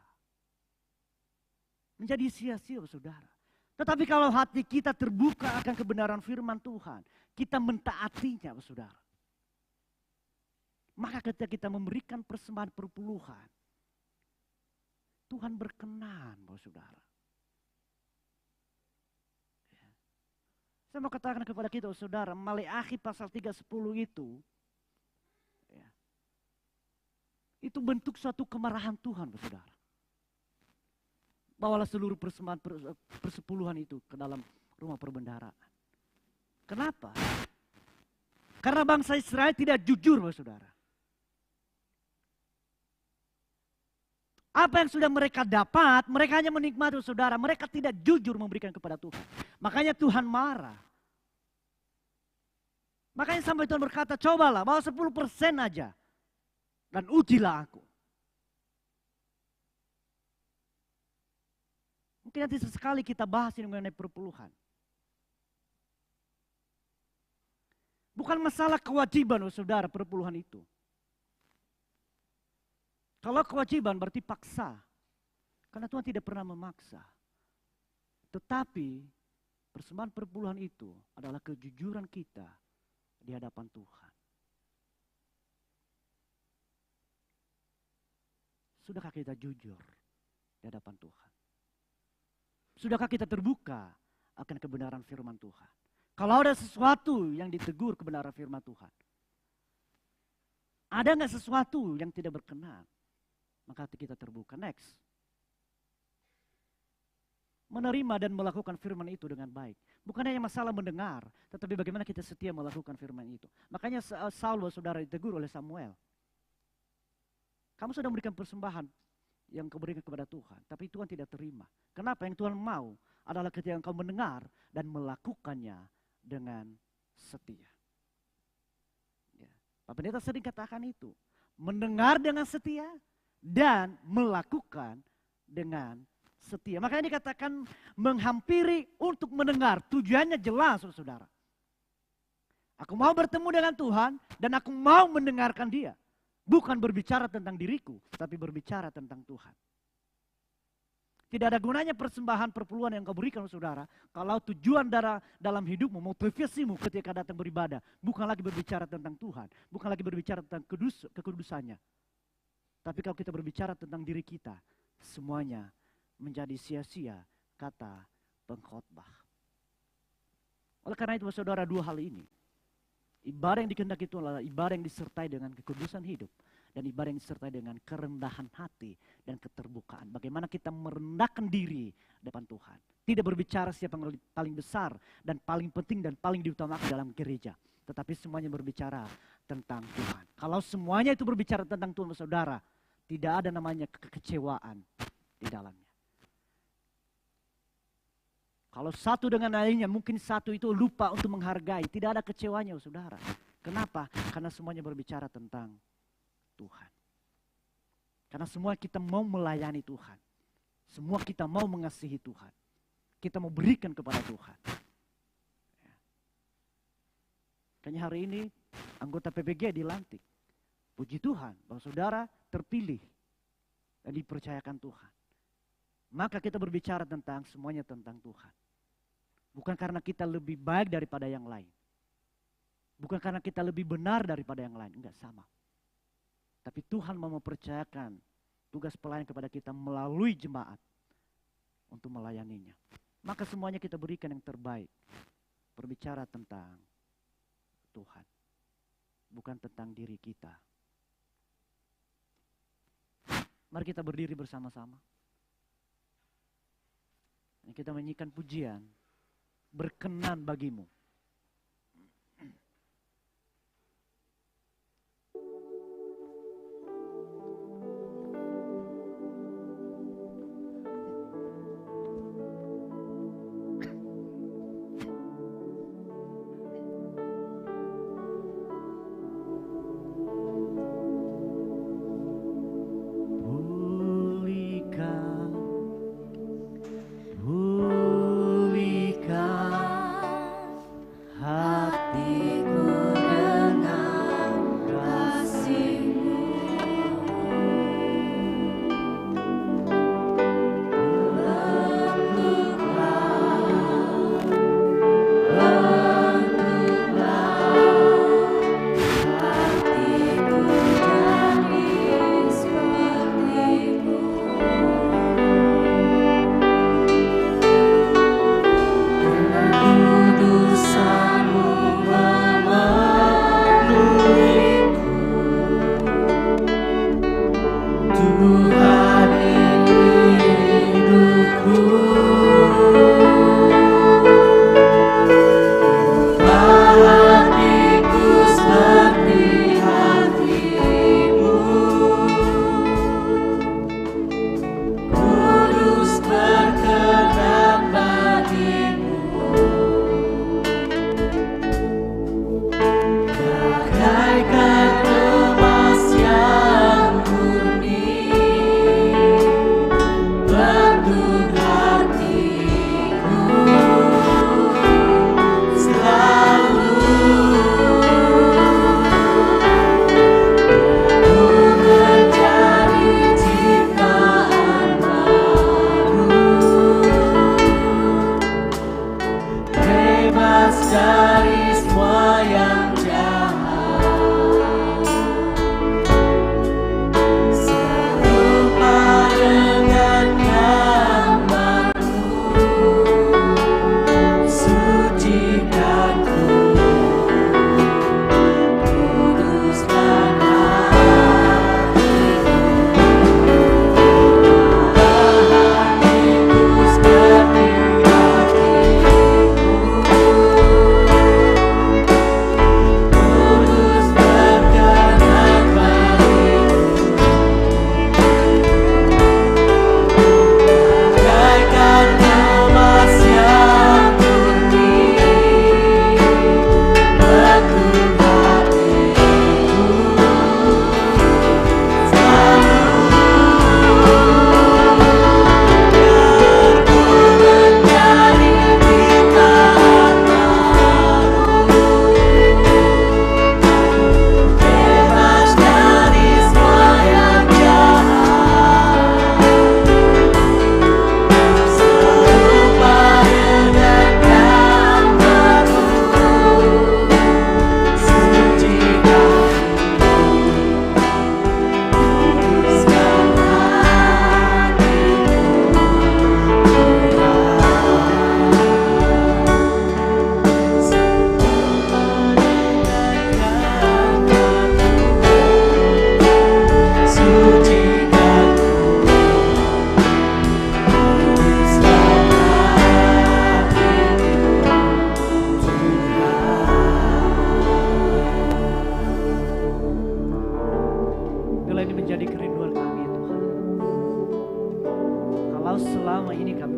D: Menjadi sia-sia, saudara. Tetapi kalau hati kita terbuka akan kebenaran firman Tuhan, kita mentaatinya, saudara. Maka ketika kita memberikan persembahan perpuluhan, Tuhan berkenan, saudara. Saya mau katakan kepada kita, saudara, Maleakhi pasal 3:10 itu bentuk suatu kemarahan Tuhan, saudara. Bawalah seluruh persembahan persepuluhan itu ke dalam rumah perbendaharaan. Kenapa? Karena bangsa Israel tidak jujur, saudara. Apa yang sudah mereka dapat, mereka hanya menikmati, saudara. Mereka tidak jujur memberikan kepada Tuhan. Makanya Tuhan marah. Makanya sampai Tuhan berkata, cobalah bawa 10% aja. Dan ujilah aku. Mungkin nanti sesekali kita bahas ini mengenai perpuluhan. Bukan masalah kewajiban, saudara, perpuluhan itu. Kalau kewajiban berarti paksa. Karena Tuhan tidak pernah memaksa. Tetapi persembahan perpuluhan itu adalah kejujuran kita di hadapan Tuhan. Sudahkah kita jujur di hadapan Tuhan? Sudahkah kita terbuka akan kebenaran firman Tuhan? Kalau ada sesuatu yang ditegur kebenaran firman Tuhan, ada nggak sesuatu yang tidak berkenan? Maka hati kita terbuka. Next. Menerima dan melakukan firman itu dengan baik. Bukan hanya masalah mendengar, tetapi bagaimana kita setia melakukan firman itu. Makanya Saul, saudara, ditegur oleh Samuel. Kamu sudah memberikan persembahan yang kau berikan kepada Tuhan, tapi Tuhan tidak terima. Kenapa? Yang Tuhan mau adalah ketika engkau mendengar dan melakukannya dengan setia. Ya. Pak Pendeta sering katakan itu. Mendengar dengan setia dan melakukan dengan setia. Makanya dikatakan menghampiri untuk mendengar. Tujuannya jelas, saudara. Aku mau bertemu dengan Tuhan dan aku mau mendengarkan Dia. Bukan berbicara tentang diriku, tapi berbicara tentang Tuhan. Tidak ada gunanya persembahan perpuluhan yang kau berikan, saudara, kalau tujuan dalam hidupmu, motivasimu ketika datang beribadah, bukan lagi berbicara tentang Tuhan, bukan lagi berbicara tentang kekudusannya. Tapi kalau kita berbicara tentang diri kita, semuanya menjadi sia-sia, kata pengkhotbah. Oleh karena itu, saudara, dua hal ini. Ibadah yang dikehendaki itu adalah ibadah yang disertai dengan kekudusan hidup. Dan ibadah yang disertai dengan kerendahan hati dan keterbukaan. Bagaimana kita merendahkan diri depan Tuhan. Tidak berbicara siapa yang paling besar dan paling penting dan paling diutamakan dalam gereja. Tetapi semuanya berbicara tentang Tuhan. Kalau semuanya itu berbicara tentang Tuhan, saudara, tidak ada namanya kekecewaan di dalamnya. Kalau satu dengan lainnya, mungkin satu itu lupa untuk menghargai. Tidak ada kecewanya, saudara. Kenapa? Karena semuanya berbicara tentang Tuhan. Karena semua kita mau melayani Tuhan. Semua kita mau mengasihi Tuhan. Kita mau berikan kepada Tuhan. Kayaknya hari ini anggota PPG dilantik. Puji Tuhan bahwa saudara terpilih dan dipercayakan Tuhan. Maka kita berbicara tentang semuanya tentang Tuhan. Bukan karena kita lebih baik daripada yang lain. Bukan karena kita lebih benar daripada yang lain. Enggak, sama. Tapi Tuhan mau mempercayakan tugas pelayan kepada kita melalui jemaat untuk melayaninya. Maka semuanya kita berikan yang terbaik. Berbicara tentang Tuhan. Bukan tentang diri kita. Mari kita berdiri bersama-sama. Kita menyanyikan pujian. Berkenan bagimu.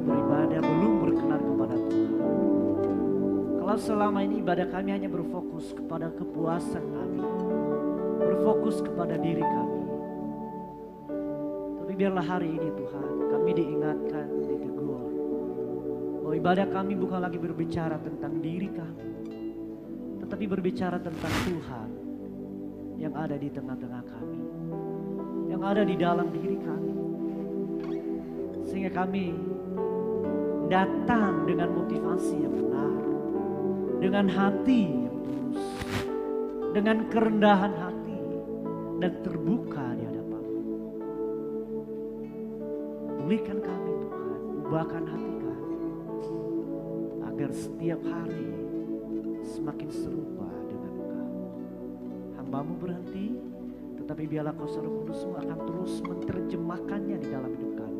D: beribadah belum berkenan kepada Tuhan. Kalau selama ini ibadah kami hanya berfokus kepada kepuasan kami, berfokus kepada diri kami. Tapi biarlah hari ini Tuhan, kami diingatkan, ditegur, bahwa ibadah kami bukan lagi berbicara tentang diri kami, tetapi berbicara tentang Tuhan yang ada di tengah-tengah kami, yang ada di dalam diri kami. Sehingga kami datang dengan motivasi yang benar, dengan hati yang tulus, dengan kerendahan hati dan terbuka di hadapan-Mu. Pulihkan kami Tuhan, ubahkan hati kami, agar setiap hari semakin serupa dengan Engkau. Hamba-Mu berhenti, tetapi biarlah Kuasa Roh Kudus-Mu akan terus menerjemahkannya di dalam hidup kami,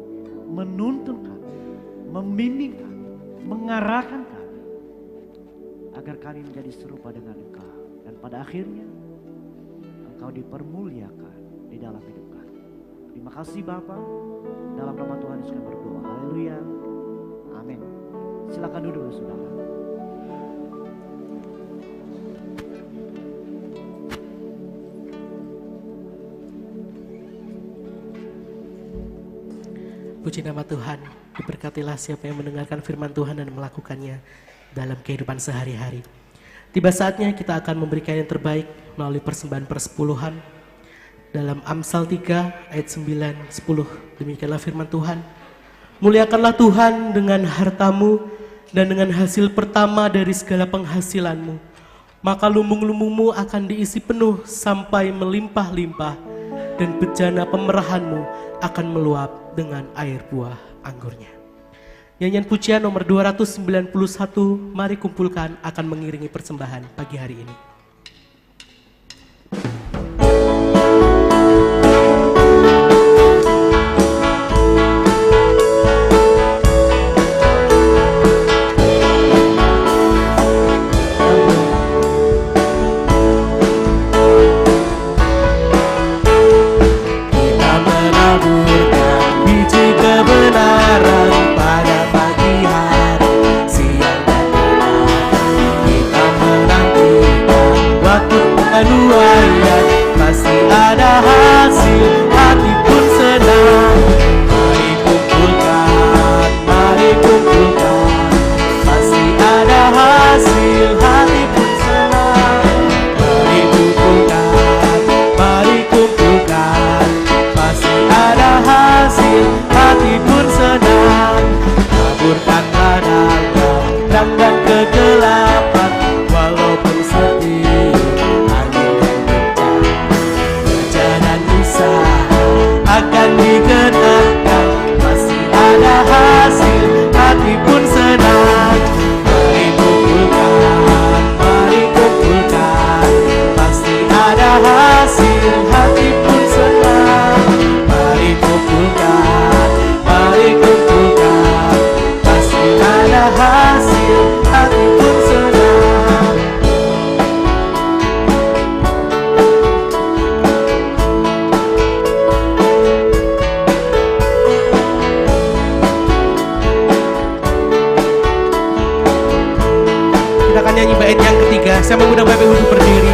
D: menuntun kami, membimbing kami, mengarahkan kami, agar kami menjadi serupa dengan Engkau. Dan pada akhirnya, Engkau dipermuliakan di dalam hidup kami. Terima kasih Bapa, dalam nama Tuhan Yesus kami berdoa. Haleluya. Amin. Silakan duduk saudara.
A: Puji nama Tuhan, diberkatilah siapa yang mendengarkan firman Tuhan dan melakukannya dalam kehidupan sehari-hari. Tiba saatnya kita akan memberikan yang terbaik melalui persembahan persepuluhan. Dalam Amsal 3 ayat 9-10, demikianlah firman Tuhan. Muliakanlah Tuhan dengan hartamu dan dengan hasil pertama dari segala penghasilanmu. Maka lumbung-lumbungmu akan diisi penuh sampai melimpah-limpah, dan bejana pemerahanmu akan meluap dengan air buah anggurnya. Nyanyian pujian nomor 291, mari kumpulkan, akan mengiringi persembahan pagi hari ini. Saya mengundang Bapak Ibu untuk berdiri.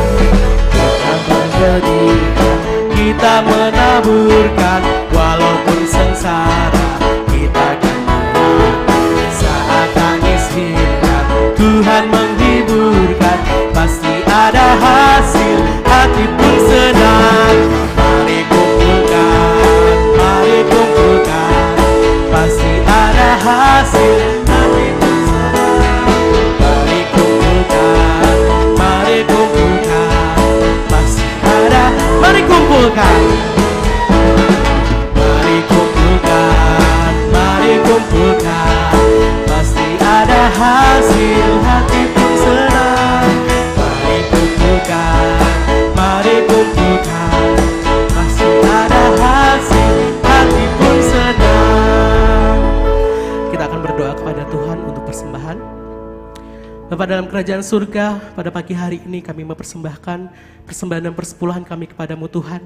A: Kita menaburkan walaupun sengsara, kita akan menang. Saat tangis hilang, Tuhan menghiburkan, pasti ada hasil, hati pun senang. Mari kumpulkan, pasti ada hasil, hati pun senang. Mari kumpulkan, pasti ada hasil, hati pun senang. Mari kumpulkan, pasti ada hasil, hati pun senang. Kita akan berdoa kepada Tuhan untuk persembahan. Bapa dalam kerajaan surga, pada pagi hari ini kami mempersembahkan persembahan dan persepuluhan kami kepadamu Tuhan.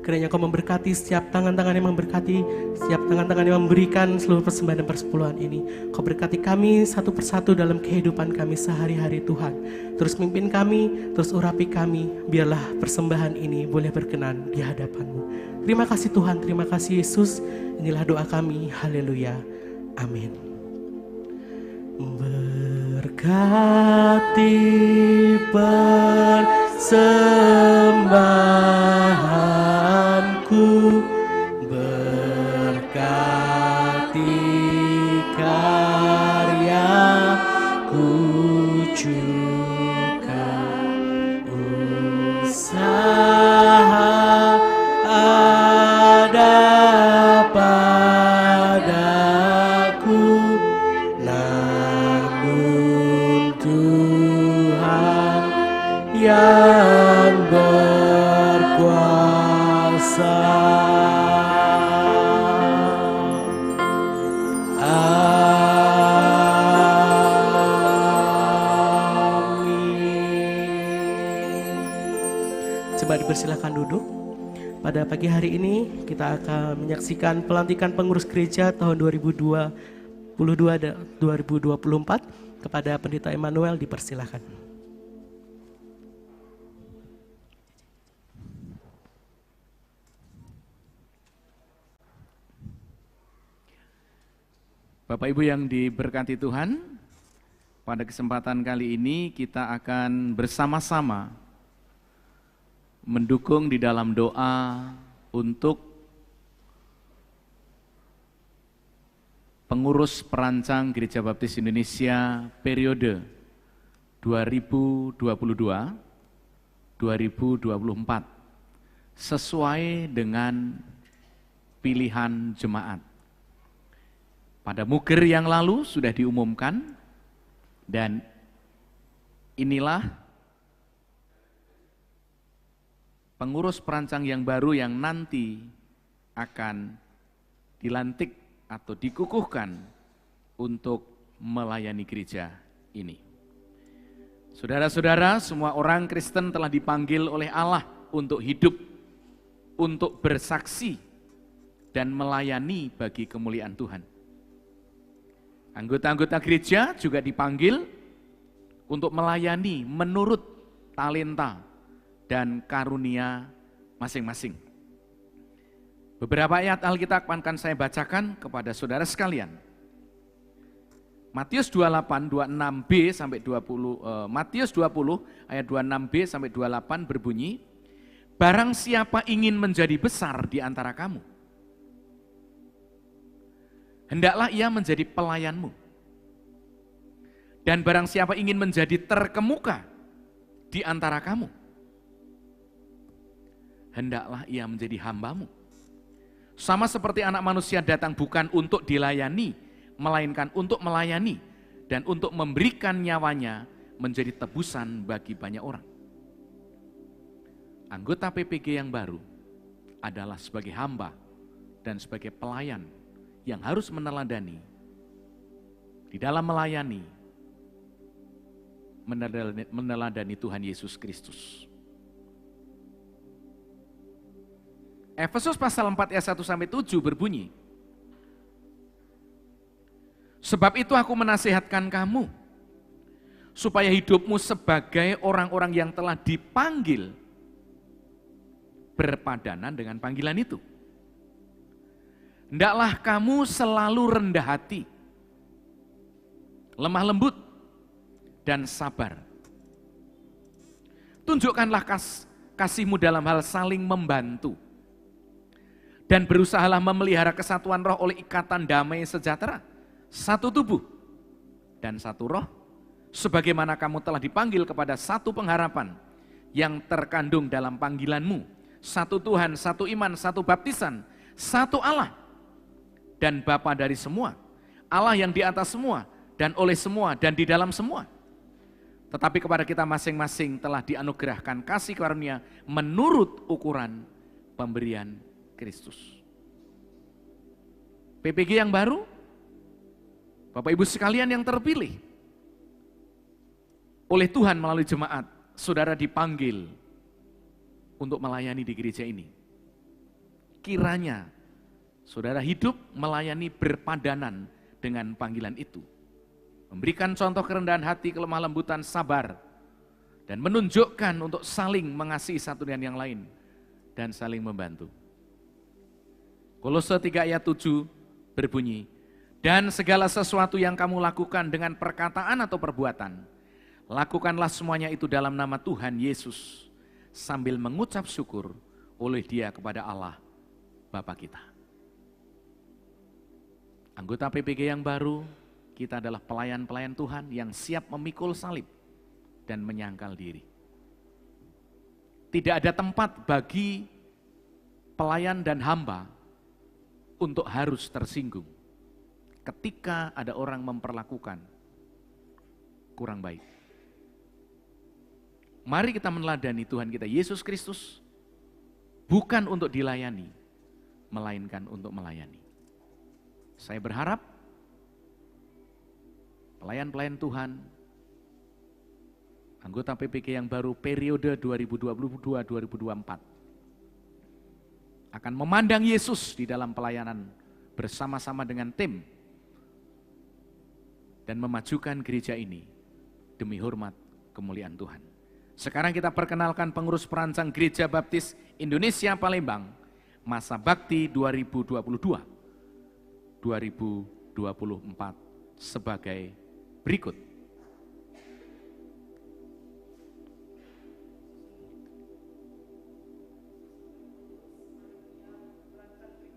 A: Kiranya Kau memberkati setiap tangan-tangan yang memberkati, setiap tangan-tangan yang memberikan seluruh persembahan dan persepuluhan ini. Kau berkati kami satu persatu dalam kehidupan kami sehari-hari Tuhan. Terus mimpin kami, terus urapi kami, biarlah persembahan ini boleh berkenan di hadapan-Mu. Terima kasih Tuhan, terima kasih Yesus. Inilah doa kami, haleluya, amin. Berkati persembahanku, berkati karyaku juga, usaha ada padaku, namun Tuhan yang berkuasa. Amin. Coba dipersilakan duduk. Pada pagi hari ini kita akan menyaksikan pelantikan pengurus gereja tahun 2022 dan 2024. Kepada Pendeta Emmanuel dipersilakan.
B: Bapak Ibu yang diberkati Tuhan, pada kesempatan kali ini kita akan bersama-sama mendukung di dalam doa untuk pengurus perancang Gereja Baptis Indonesia periode 2022-2024 sesuai dengan pilihan jemaat. Pada Muger yang lalu sudah diumumkan dan inilah pengurus perancang yang baru yang nanti akan dilantik atau dikukuhkan untuk melayani gereja ini. Saudara-saudara, semua orang Kristen telah dipanggil oleh Allah untuk hidup, untuk bersaksi dan melayani bagi kemuliaan Tuhan. Anggota-anggota gereja juga dipanggil untuk melayani menurut talenta dan karunia masing-masing. Beberapa ayat Alkitab akan saya bacakan kepada saudara sekalian. Matius 28, 26b sampai 20, Matius 20 ayat 26b sampai 28 berbunyi, barang siapa ingin menjadi besar di antara kamu, hendaklah ia menjadi pelayanmu. Dan barang siapa ingin menjadi terkemuka di antara kamu, hendaklah ia menjadi hambamu. Sama seperti anak manusia datang bukan untuk dilayani, melainkan untuk melayani dan untuk memberikan nyawanya menjadi tebusan bagi banyak orang. Anggota PPG yang baru adalah sebagai hamba dan sebagai pelayan yang harus meneladani, di dalam melayani, meneladani Tuhan Yesus Kristus. Efesus pasal 4 ayat 1 sampai 7 berbunyi, sebab itu aku menasihatkan kamu, supaya hidupmu sebagai orang-orang yang telah dipanggil berpadanan dengan panggilan itu. Hendaklah kamu selalu rendah hati, lemah lembut, dan sabar. Tunjukkanlah kasihmu dalam hal saling membantu. Dan berusahalah memelihara kesatuan roh oleh ikatan damai sejahtera. Satu tubuh dan satu roh, sebagaimana kamu telah dipanggil kepada satu pengharapan yang terkandung dalam panggilanmu. Satu Tuhan, satu iman, satu baptisan, satu Allah dan Bapa dari semua. Allah yang di atas semua dan oleh semua dan di dalam semua. Tetapi kepada kita masing-masing telah dianugerahkan kasih karunia menurut ukuran pemberian Kristus. PPG yang baru, Bapak Ibu sekalian yang terpilih, oleh Tuhan melalui jemaat, saudara dipanggil untuk melayani di gereja ini. kiranya saudara hidup melayani berpadanan dengan panggilan itu. Memberikan contoh kerendahan hati, kelemah lembutan, sabar, dan menunjukkan untuk saling mengasihi satu dengan yang lain dan saling membantu. Kolose 3 ayat 7 berbunyi, dan segala sesuatu yang kamu lakukan dengan perkataan atau perbuatan, lakukanlah semuanya itu dalam nama Tuhan Yesus, sambil mengucap syukur oleh Dia kepada Allah Bapa kita. Anggota PPG yang baru, kita adalah pelayan-pelayan Tuhan yang siap memikul salib dan menyangkal diri. Tidak ada tempat bagi pelayan dan hamba untuk harus tersinggung ketika ada orang memperlakukan kurang baik. Mari kita meneladani Tuhan kita Yesus Kristus, bukan untuk dilayani, melainkan untuk melayani. Saya berharap pelayan-pelayan Tuhan, anggota PPG yang baru periode 2022-2024 akan memandang Yesus di dalam pelayanan bersama-sama dengan tim dan memajukan gereja ini demi hormat kemuliaan Tuhan. Sekarang kita perkenalkan pengurus perancang Gereja Baptis Indonesia Palembang masa bakti 2022-2024 sebagai berikut.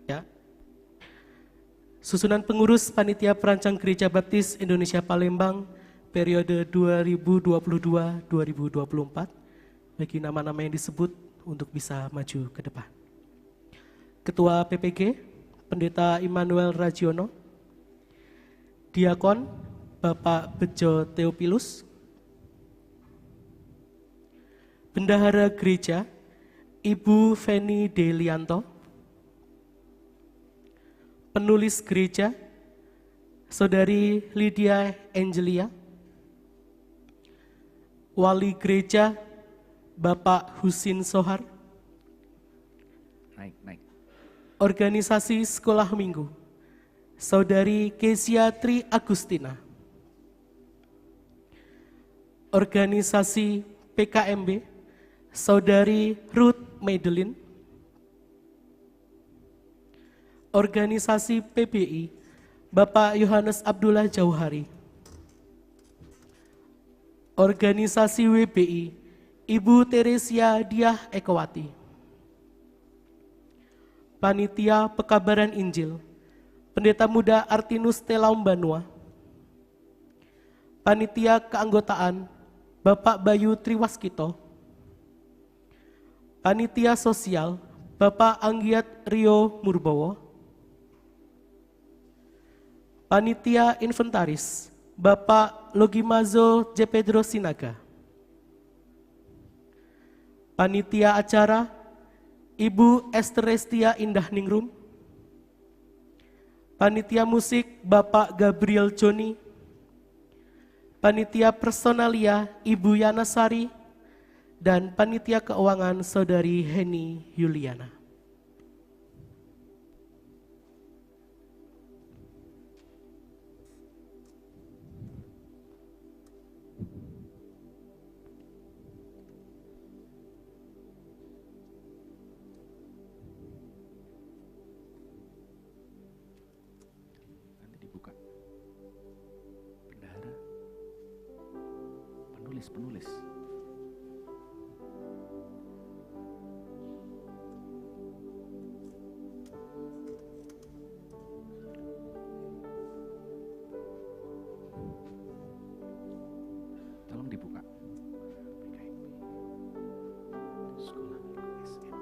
A: Ya. Susunan pengurus Panitia Perancang Gereja Baptis Indonesia Palembang periode 2022-2024 bagi nama-nama yang disebut untuk bisa maju ke depan. Ketua PPG, Pendeta Immanuel Ragiono, Diakon Bapak Bejo Theophilus, Bendahara Gereja Ibu Feni Delianto, Penulis Gereja Saudari Lydia Angelia, Wali Gereja Bapak Husin Sohar,
B: Naik.
A: Organisasi Sekolah Minggu Saudari Kezia Tri Agustina, Organisasi PKMB Saudari Ruth Madeline, Organisasi PBI Bapak Yohanes Abdullah Jauhari, Organisasi WBI Ibu Teresia Diah Ekowati, Panitia Pekabaran Injil Pendeta Muda Artinus Telaumbanua, Panitia Keanggotaan Bapak Bayu Triwaskito, Panitia Sosial Bapak Anggiat Rio Murbowo, Panitia Inventaris Bapak Logimazo J. Pedro Sinaga, Panitia Acara Ibu Esther Restia Indah Ningrum, Panitia Musik Bapak Gabriel Joni, Panitia Personalia Ibu Yana Sari, dan Panitia Keuangan Saudari Heni Yuliana.
B: Penulis. Tolong dibuka. Sekolah Minggu SM.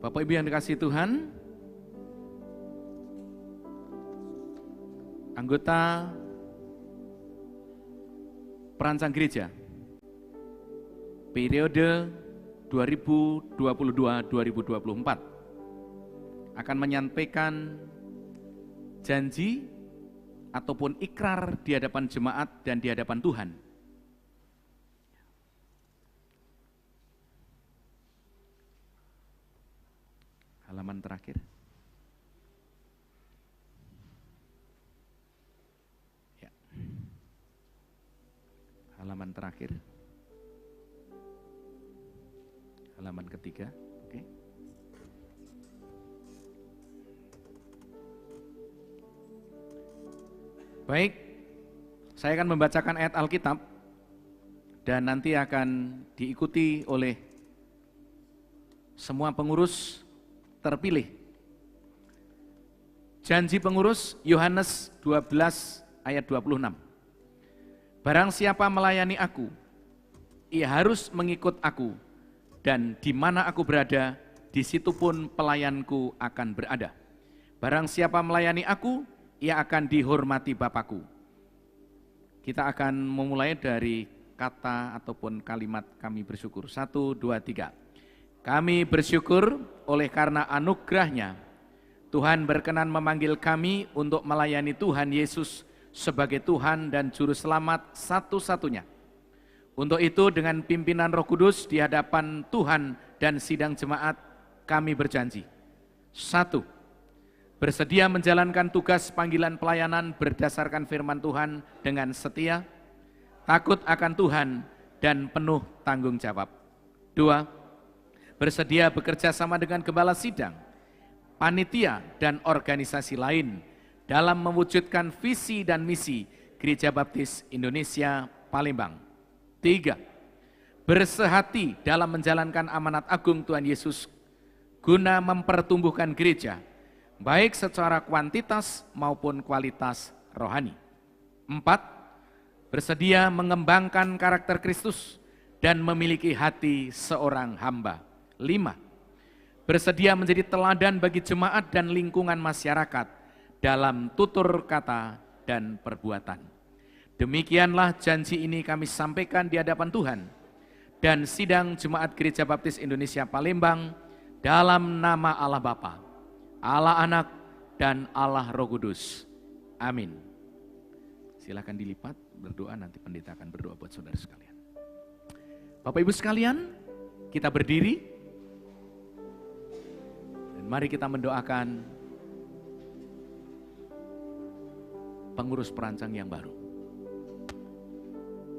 B: Bapak Ibu yang dikasihi Tuhan, anggota perancang gereja periode 2022-2024 akan menyampaikan janji ataupun ikrar di hadapan jemaat dan di hadapan Tuhan. Halaman terakhir. Ya. Halaman terakhir. Halaman ketiga. Oke. Baik, saya akan membacakan ayat Alkitab dan nanti akan diikuti oleh semua pengurus terpilih. Janji pengurus Yohanes 12 ayat 26. Barang siapa melayani aku, ia harus mengikut aku, dan di mana aku berada, di situ pun pelayanku akan berada. Barang siapa melayani aku, ia akan dihormati Bapakku. Kita akan memulai dari kata ataupun kalimat kami bersyukur. 1, 2, 3. Kami bersyukur oleh karena anugerah-Nya, Tuhan berkenan memanggil kami untuk melayani Tuhan Yesus sebagai Tuhan dan Juru Selamat satu-satunya. Untuk itu dengan pimpinan Roh Kudus di hadapan Tuhan dan sidang jemaat, kami berjanji. 1. Bersedia menjalankan tugas panggilan pelayanan berdasarkan firman Tuhan dengan setia, takut akan Tuhan, dan penuh tanggung jawab. 2. Bersedia bekerja sama dengan gembala sidang, panitia, dan organisasi lain dalam mewujudkan visi dan misi Gereja Baptis Indonesia Palembang. 3. Bersehati dalam menjalankan amanat agung Tuhan Yesus guna mempertumbuhkan gereja, baik secara kuantitas maupun kualitas rohani. 4. Bersedia mengembangkan karakter Kristus dan memiliki hati seorang hamba. 5. Bersedia menjadi teladan bagi jemaat dan lingkungan masyarakat dalam tutur kata dan perbuatan. Demikianlah janji ini kami sampaikan di hadapan Tuhan dan sidang Jemaat Gereja Baptis Indonesia Palembang dalam nama Allah Bapa, Allah Anak, dan Allah Roh Kudus. Amin. Silakan dilipat, berdoa, nanti pendeta akan berdoa buat saudara sekalian. Bapak Ibu sekalian, kita berdiri. Mari kita mendoakan pengurus perancang yang baru.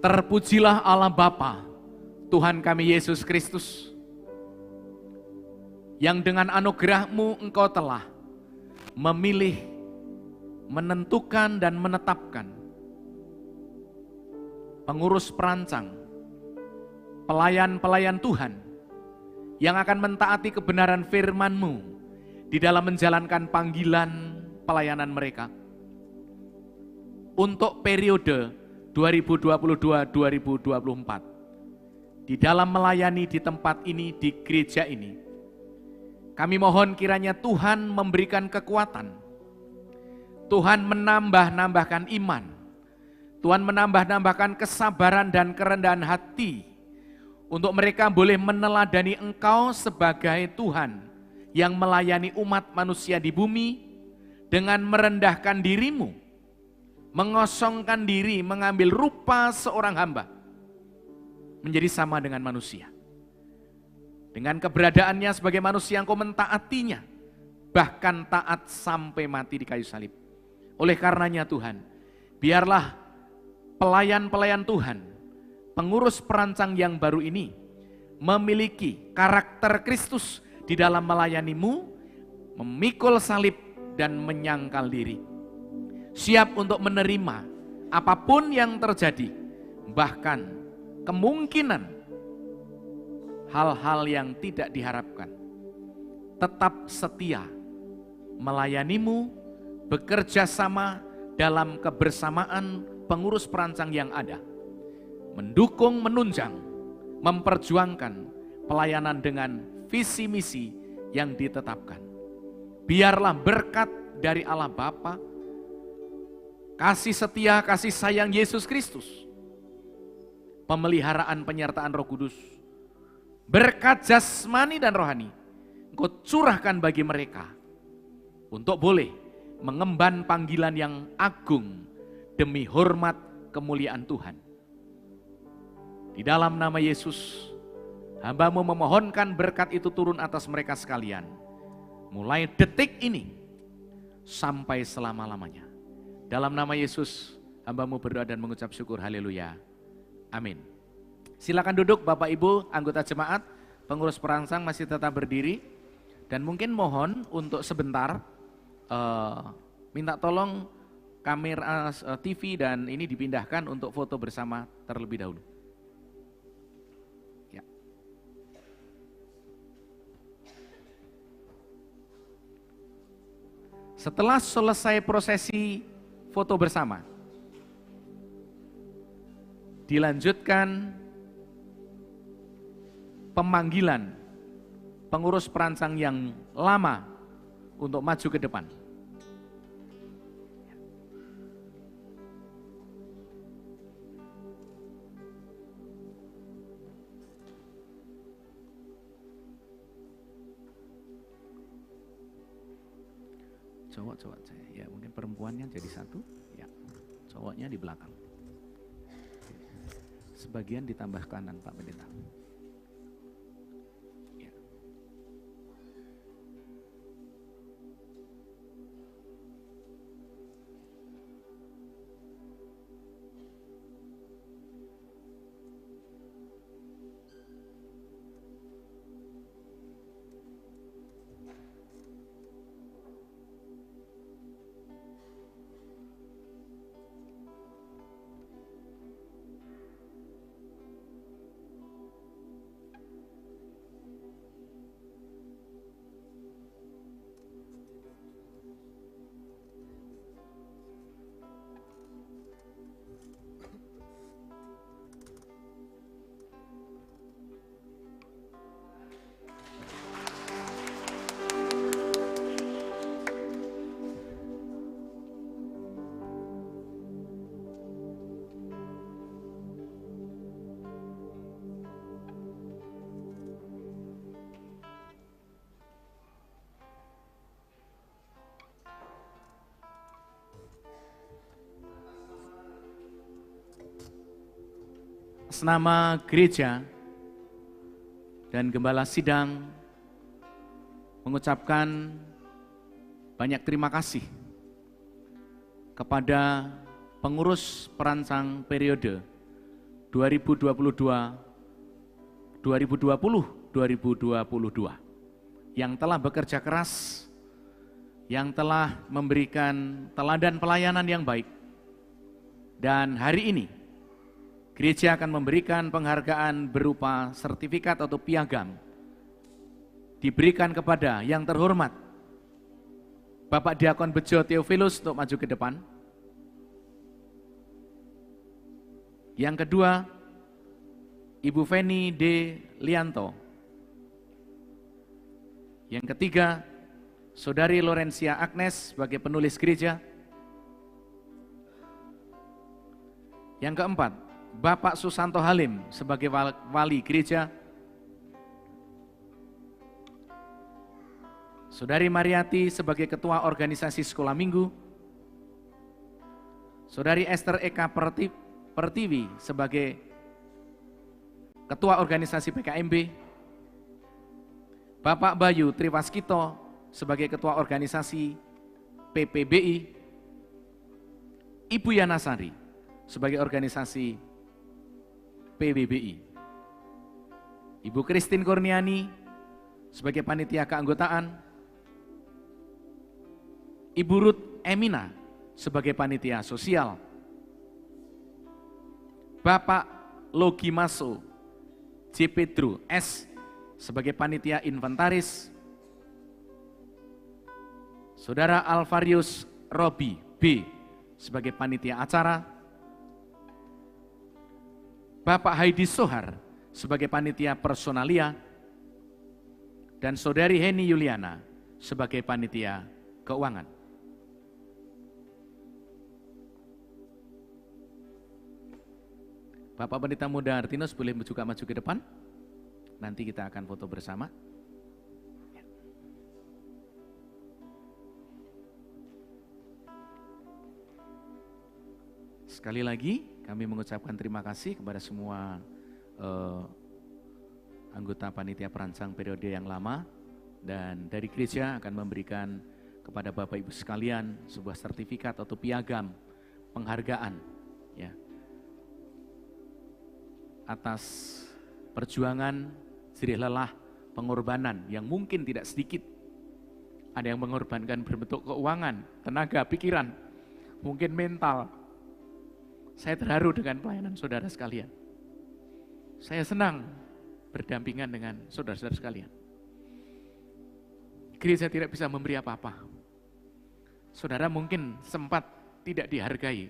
B: Terpujilah Allah Bapa, Tuhan kami Yesus Kristus, yang dengan anugerah-Mu Engkau telah memilih, menentukan dan menetapkan pengurus perancang, pelayan-pelayan Tuhan, yang akan mentaati kebenaran firman-Mu di dalam menjalankan panggilan pelayanan mereka untuk periode 2022-2024. Di dalam melayani di tempat ini, di gereja ini, kami mohon kiranya Tuhan memberikan kekuatan, Tuhan menambah-nambahkan iman, Tuhan menambah-nambahkan kesabaran dan kerendahan hati, untuk mereka boleh meneladani Engkau sebagai Tuhan yang melayani umat manusia di bumi dengan merendahkan diri-Mu, mengosongkan diri, mengambil rupa seorang hamba, menjadi sama dengan manusia. Dengan keberadaannya sebagai manusia, Engkau mentaatinya, bahkan taat sampai mati di kayu salib. Oleh karenanya Tuhan, biarlah pelayan-pelayan Tuhan, pengurus perancang yang baru ini, memiliki karakter Kristus di dalam melayani-Mu, memikul salib dan menyangkal diri. Siap untuk menerima apapun yang terjadi, bahkan kemungkinan hal-hal yang tidak diharapkan. Tetap setia melayani-Mu, bekerja sama dalam kebersamaan pengurus perancang yang ada, mendukung, menunjang, memperjuangkan pelayanan dengan visi misi yang ditetapkan. Biarlah berkat dari Allah Bapa, kasih setia, kasih sayang Yesus Kristus, pemeliharaan penyertaan Roh Kudus, berkat jasmani dan rohani, Engkau curahkan bagi mereka untuk boleh mengemban panggilan yang agung demi hormat kemuliaan Tuhan. Di dalam nama Yesus, hamba-Mu memohonkan berkat itu turun atas mereka sekalian, mulai detik ini sampai selama-lamanya. Dalam nama Yesus, hamba-Mu berdoa dan mengucap syukur, haleluya, amin. Silakan duduk Bapak Ibu, anggota jemaat, pengurus perangsang masih tetap berdiri. Dan mungkin mohon untuk sebentar, minta tolong kamera TV dan ini dipindahkan untuk foto bersama terlebih dahulu. Ya. Setelah selesai prosesi foto bersama, dilanjutkan pemanggilan pengurus perancang yang lama untuk maju ke depan. Cowok ya, mungkin perempuannya jadi satu, ya, cowoknya di belakang. Sebagian ditambah kanan Pak Pendeta. Ya. Senama gereja dan gembala sidang mengucapkan banyak terima kasih kepada pengurus perancang periode 2020-2022 yang telah bekerja keras, yang telah memberikan teladan pelayanan yang baik. Dan hari ini gereja akan memberikan penghargaan berupa sertifikat atau piagam diberikan kepada yang terhormat Bapak Diakon Bejo Theophilus untuk maju ke depan. Yang kedua, Ibu Feni D. Lianto. Yang ketiga, Saudari Lorencia Agnes sebagai penulis gereja. Yang keempat, Bapak Susanto Halim sebagai wali gereja, Saudari Mariati sebagai ketua organisasi sekolah minggu, Saudari Esther Eka Pertiwi sebagai ketua organisasi PKMB, Bapak Bayu Triwaskito sebagai ketua organisasi PPBI, Ibu Yana Sari sebagai organisasi PBBI, Ibu Christine Kurniani sebagai panitia keanggotaan, Ibu Ruth Emina sebagai panitia sosial, Bapak Logi Maso J. Pedro S sebagai panitia inventaris, Saudara Alvarius Robi B sebagai panitia acara, Bapak Haidi Sohar sebagai panitia personalia, dan Saudari Heni Yuliana sebagai panitia keuangan. Bapak Pendeta Muda Artinus boleh juga maju ke depan. Nanti kita akan foto bersama. Sekali lagi kami mengucapkan terima kasih kepada semua anggota panitia perancang periode yang lama, dan dari gereja akan memberikan kepada Bapak Ibu sekalian sebuah sertifikat atau piagam penghargaan ya, atas perjuangan, jerih lelah, pengorbanan yang mungkin tidak sedikit. Ada yang mengorbankan berbentuk keuangan, tenaga, pikiran, mungkin mental. Saya terharu dengan pelayanan saudara sekalian. Saya senang berdampingan dengan saudara-saudara sekalian. Gereja tidak bisa memberi apa-apa. Saudara mungkin sempat tidak dihargai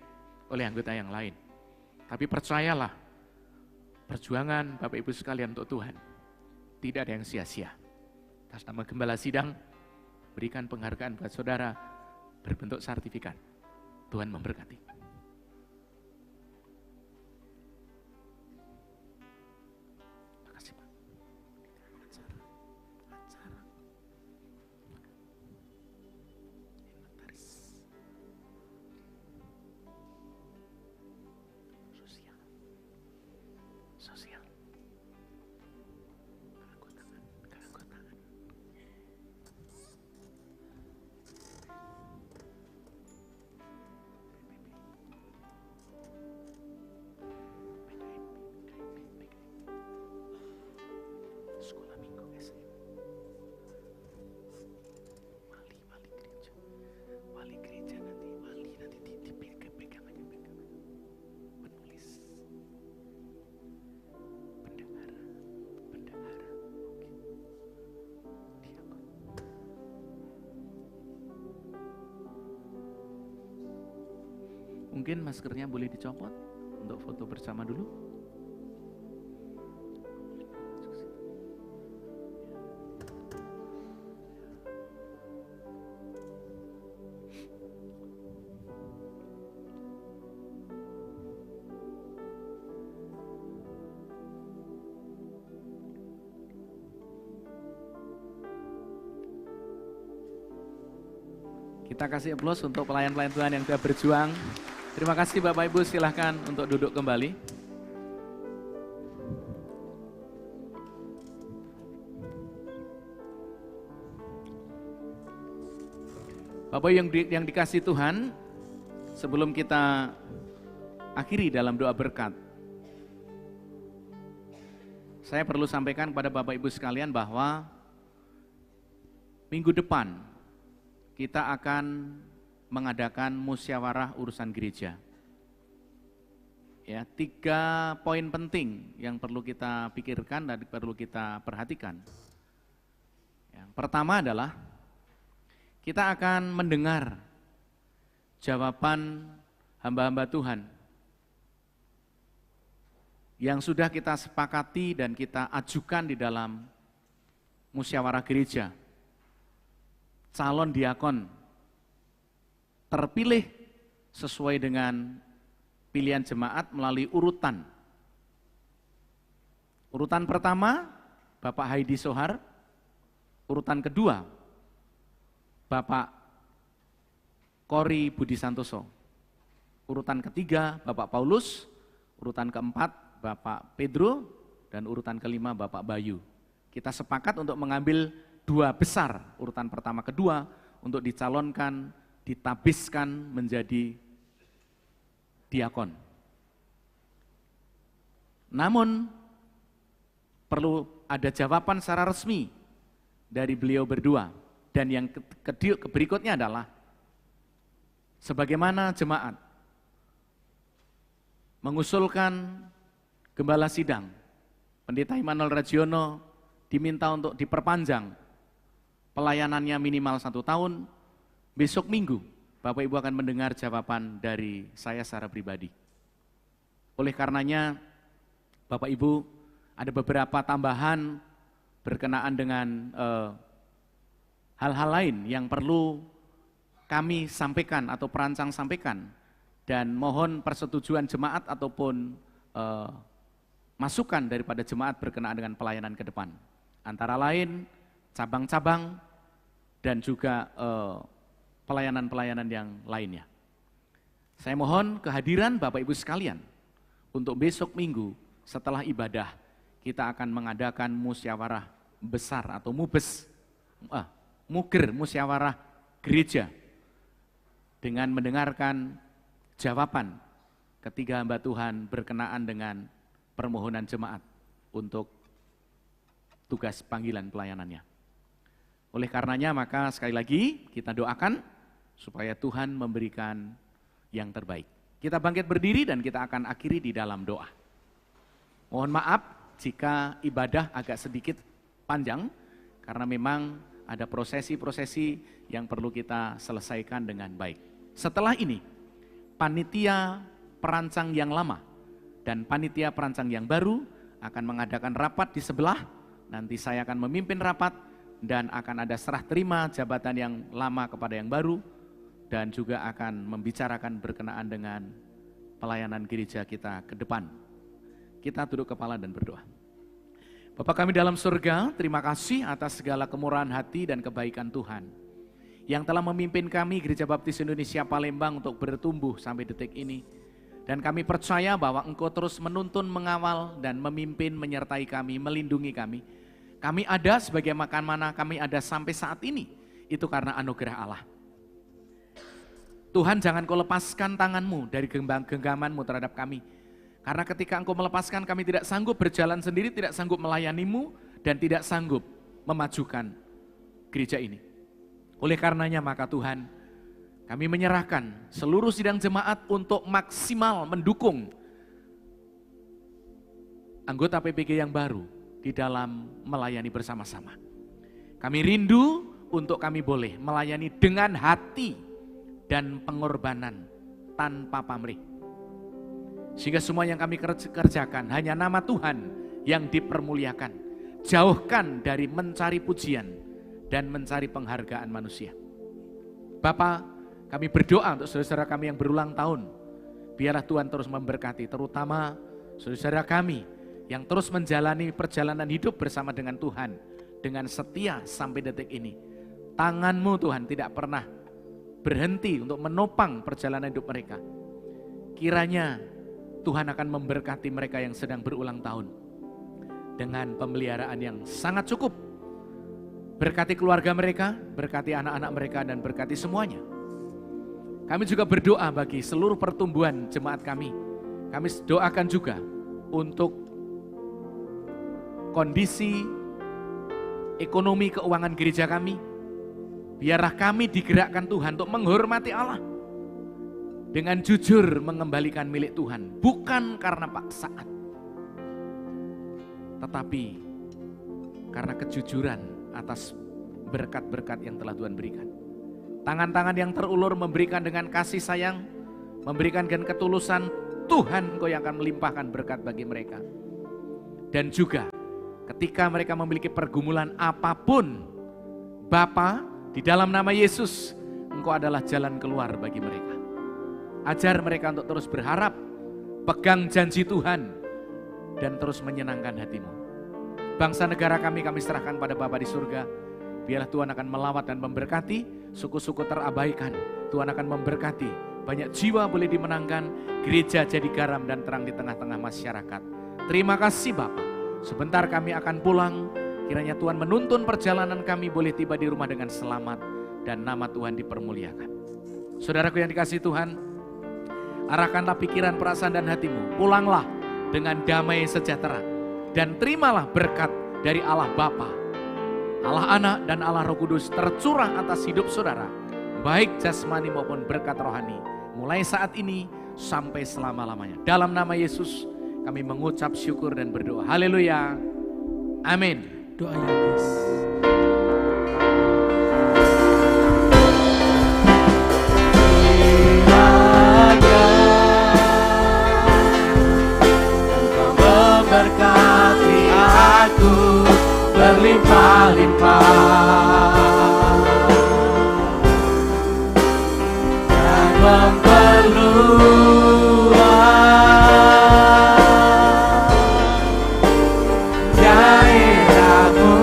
B: oleh anggota yang lain. Tapi percayalah, perjuangan Bapak Ibu sekalian untuk Tuhan tidak ada yang sia-sia. Atas nama Gembala Sidang, berikan penghargaan buat saudara berbentuk sertifikat. Tuhan memberkati. Sosial. Keanggotaan. Sekolah minggu SM. Wali gereja nanti dipegang aja. Penulis. Bendahara, oke. Diakon. Mungkin maskernya boleh dicopot untuk foto bersama dulu. Kita kasih aplaus untuk pelayan-pelayan Tuhan yang sudah berjuang. Terima kasih Bapak Ibu, silahkan untuk duduk kembali. Bapak yang dikasih Tuhan, sebelum kita akhiri dalam doa berkat, saya perlu sampaikan kepada Bapak Ibu sekalian bahwa minggu depan kita akan mengadakan musyawarah urusan gereja. Ya, 3 poin penting yang perlu kita pikirkan dan perlu kita perhatikan. Yang pertama adalah kita akan mendengar jawaban hamba-hamba Tuhan yang sudah kita sepakati dan kita ajukan di dalam musyawarah gereja. Calon diakon terpilih sesuai dengan pilihan jemaat melalui urutan. Urutan pertama, Bapak Haidi Sohar. Urutan kedua, Bapak Kori Budi Santoso. Urutan ketiga, Bapak Paulus. Urutan keempat, Bapak Pedro. Dan urutan kelima, Bapak Bayu. Kita sepakat untuk mengambil 2 besar, urutan pertama kedua, untuk dicalonkan, ditabiskan menjadi diakon. Namun, perlu ada jawaban secara resmi dari beliau berdua. Dan yang berikutnya adalah, sebagaimana jemaat mengusulkan Gembala Sidang, Pendeta Immanuel Ragiono diminta untuk diperpanjang pelayanannya minimal 1 tahun. Besok Minggu, Bapak Ibu akan mendengar jawaban dari saya secara pribadi. Oleh karenanya, Bapak Ibu, ada beberapa tambahan berkenaan dengan hal-hal lain yang perlu kami sampaikan atau perancang sampaikan, dan mohon persetujuan jemaat ataupun masukan daripada jemaat berkenaan dengan pelayanan ke depan. Antara lain cabang-cabang dan juga pelayanan-pelayanan yang lainnya. Saya mohon kehadiran Bapak Ibu sekalian untuk besok Minggu setelah ibadah kita akan mengadakan musyawarah besar atau muger musyawarah gereja dengan mendengarkan jawaban ketiga hamba Tuhan berkenaan dengan permohonan jemaat untuk tugas panggilan pelayanannya. Oleh karenanya maka sekali lagi kita doakan supaya Tuhan memberikan yang terbaik. Kita bangkit berdiri dan kita akan akhiri di dalam doa. Mohon maaf jika ibadah agak sedikit panjang karena memang ada prosesi-prosesi yang perlu kita selesaikan dengan baik. Setelah ini, panitia perancang yang lama dan panitia perancang yang baru akan mengadakan rapat di sebelah. Nanti saya akan memimpin rapat dan akan ada serah terima jabatan yang lama kepada yang baru dan juga akan membicarakan berkenaan dengan pelayanan gereja kita ke depan. Kita tunduk kepala dan berdoa. Bapa kami dalam surga, terima kasih atas segala kemurahan hati dan kebaikan Tuhan yang telah memimpin kami Gereja Baptis Indonesia Palembang untuk bertumbuh sampai detik ini. Dan kami percaya bahwa Engkau terus menuntun, mengawal, dan memimpin, menyertai kami, melindungi kami. Kami ada sebagaimana kami ada sampai saat ini, itu karena anugerah Allah. Tuhan, jangan Kau lepaskan tangan-Mu dari genggaman-Mu terhadap kami. Karena ketika Engkau melepaskan, kami tidak sanggup berjalan sendiri, tidak sanggup melayani-Mu, dan tidak sanggup memajukan gereja ini. Oleh karenanya maka Tuhan, kami menyerahkan seluruh sidang jemaat untuk maksimal mendukung anggota PPG yang baru di dalam melayani bersama-sama. Kami rindu untuk kami boleh melayani dengan hati dan pengorbanan tanpa pamrih. Sehingga semua yang kami kerjakan hanya nama Tuhan yang dipermuliakan. Jauhkan dari mencari pujian dan mencari penghargaan manusia. Bapa, kami berdoa untuk saudara-saudara kami yang berulang tahun. Biarlah Tuhan terus memberkati, terutama saudara kami yang terus menjalani perjalanan hidup bersama dengan Tuhan, dengan setia sampai detik ini. Tangan-Mu Tuhan tidak pernah berhenti untuk menopang perjalanan hidup mereka. Kiranya Tuhan akan memberkati mereka yang sedang berulang tahun dengan pemeliharaan yang sangat cukup. Berkati keluarga mereka, berkati anak-anak mereka, dan berkati semuanya. Kami juga berdoa bagi seluruh pertumbuhan jemaat kami. Kami doakan juga untuk kondisi ekonomi keuangan gereja kami. Biarlah kami digerakkan Tuhan untuk menghormati Allah. Dengan jujur mengembalikan milik Tuhan. Bukan karena paksaan. Tetapi karena kejujuran atas berkat-berkat yang telah Tuhan berikan. Tangan-tangan yang terulur memberikan dengan kasih sayang, memberikan dengan ketulusan, Tuhan Engkau yang akan melimpahkan berkat bagi mereka. Dan juga ketika mereka memiliki pergumulan apapun, Bapa, di dalam nama Yesus, Engkau adalah jalan keluar bagi mereka. Ajar mereka untuk terus berharap, pegang janji Tuhan, dan terus menyenangkan hati-Mu. Bangsa negara kami serahkan pada Bapa di surga. Biarlah Tuhan akan melawat dan memberkati, suku-suku terabaikan. Tuhan akan memberkati, banyak jiwa boleh dimenangkan, gereja jadi garam dan terang di tengah-tengah masyarakat. Terima kasih Bapa. Sebentar kami akan pulang. Kiranya Tuhan menuntun perjalanan kami boleh tiba di rumah dengan selamat dan nama Tuhan dipermuliakan. Saudaraku yang dikasihi Tuhan, arahkanlah pikiran, perasaan dan hatimu. Pulanglah dengan damai sejahtera dan terimalah berkat dari Allah Bapa, Allah Anak dan Allah Roh Kudus tercurah atas hidup saudara, baik jasmani maupun berkat rohani, mulai saat ini sampai selama-lamanya. Dalam nama Yesus kami mengucap syukur dan berdoa. Haleluya. Amin.
A: Doa ya guys.
B: Memberkati aku berlimpah. berlimpah-limpah dan memperluas gairahmu,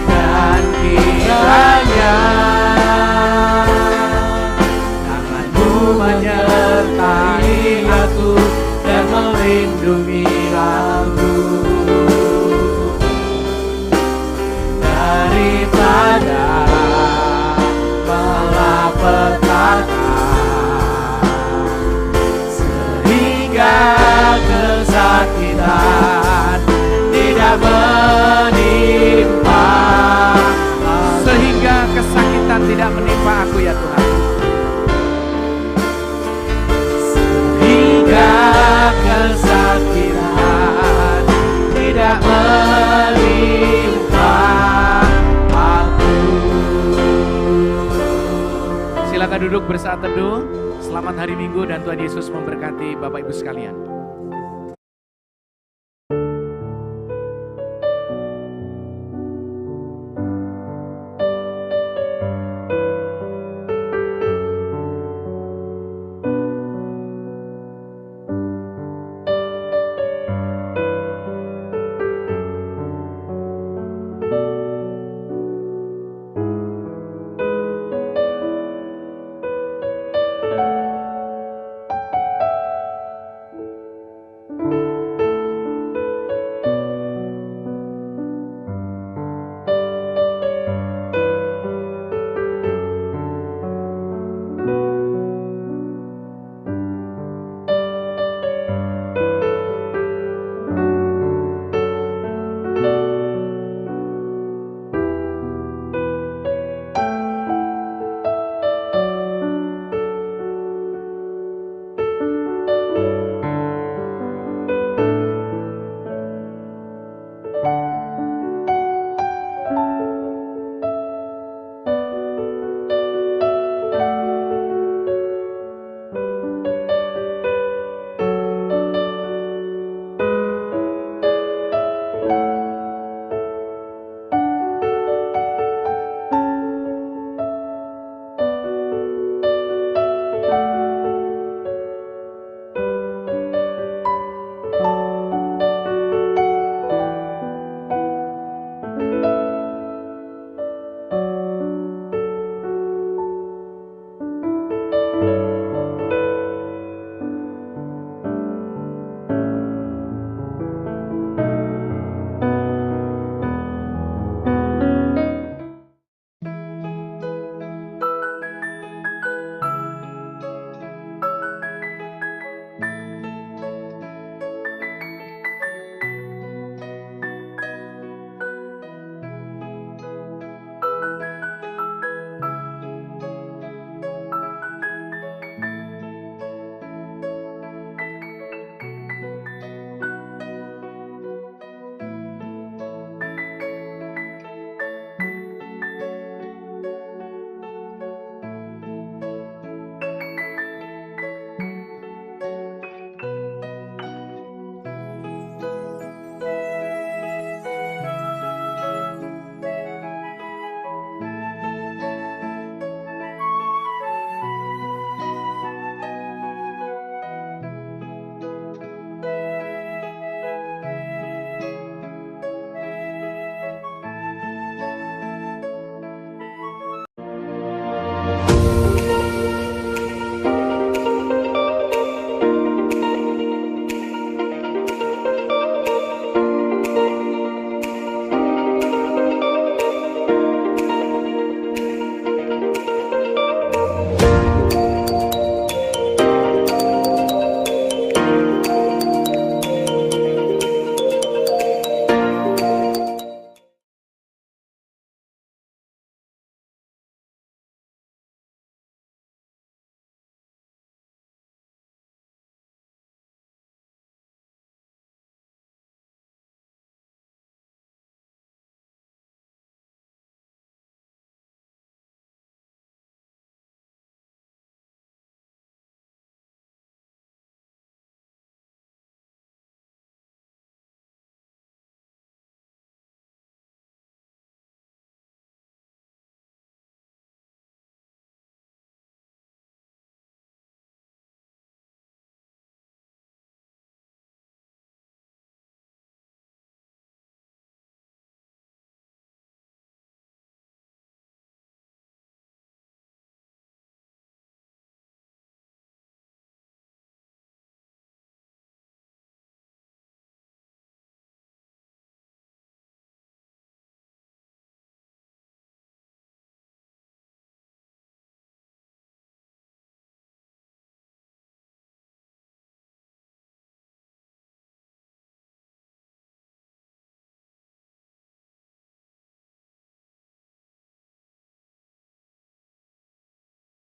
B: dan kiranya tanganmu menyertai aku dan melindungi aku daripada malapetaka, sehingga kesakitan tidak menimpa, sehingga kesakitan tidak menimpa aku ya Tuhan, sehingga kesakitan tidak menimpa aku. Silakan duduk bersaat teduh. Selamat hari Minggu dan Tuhan Yesus memberkati Bapak Ibu sekalian.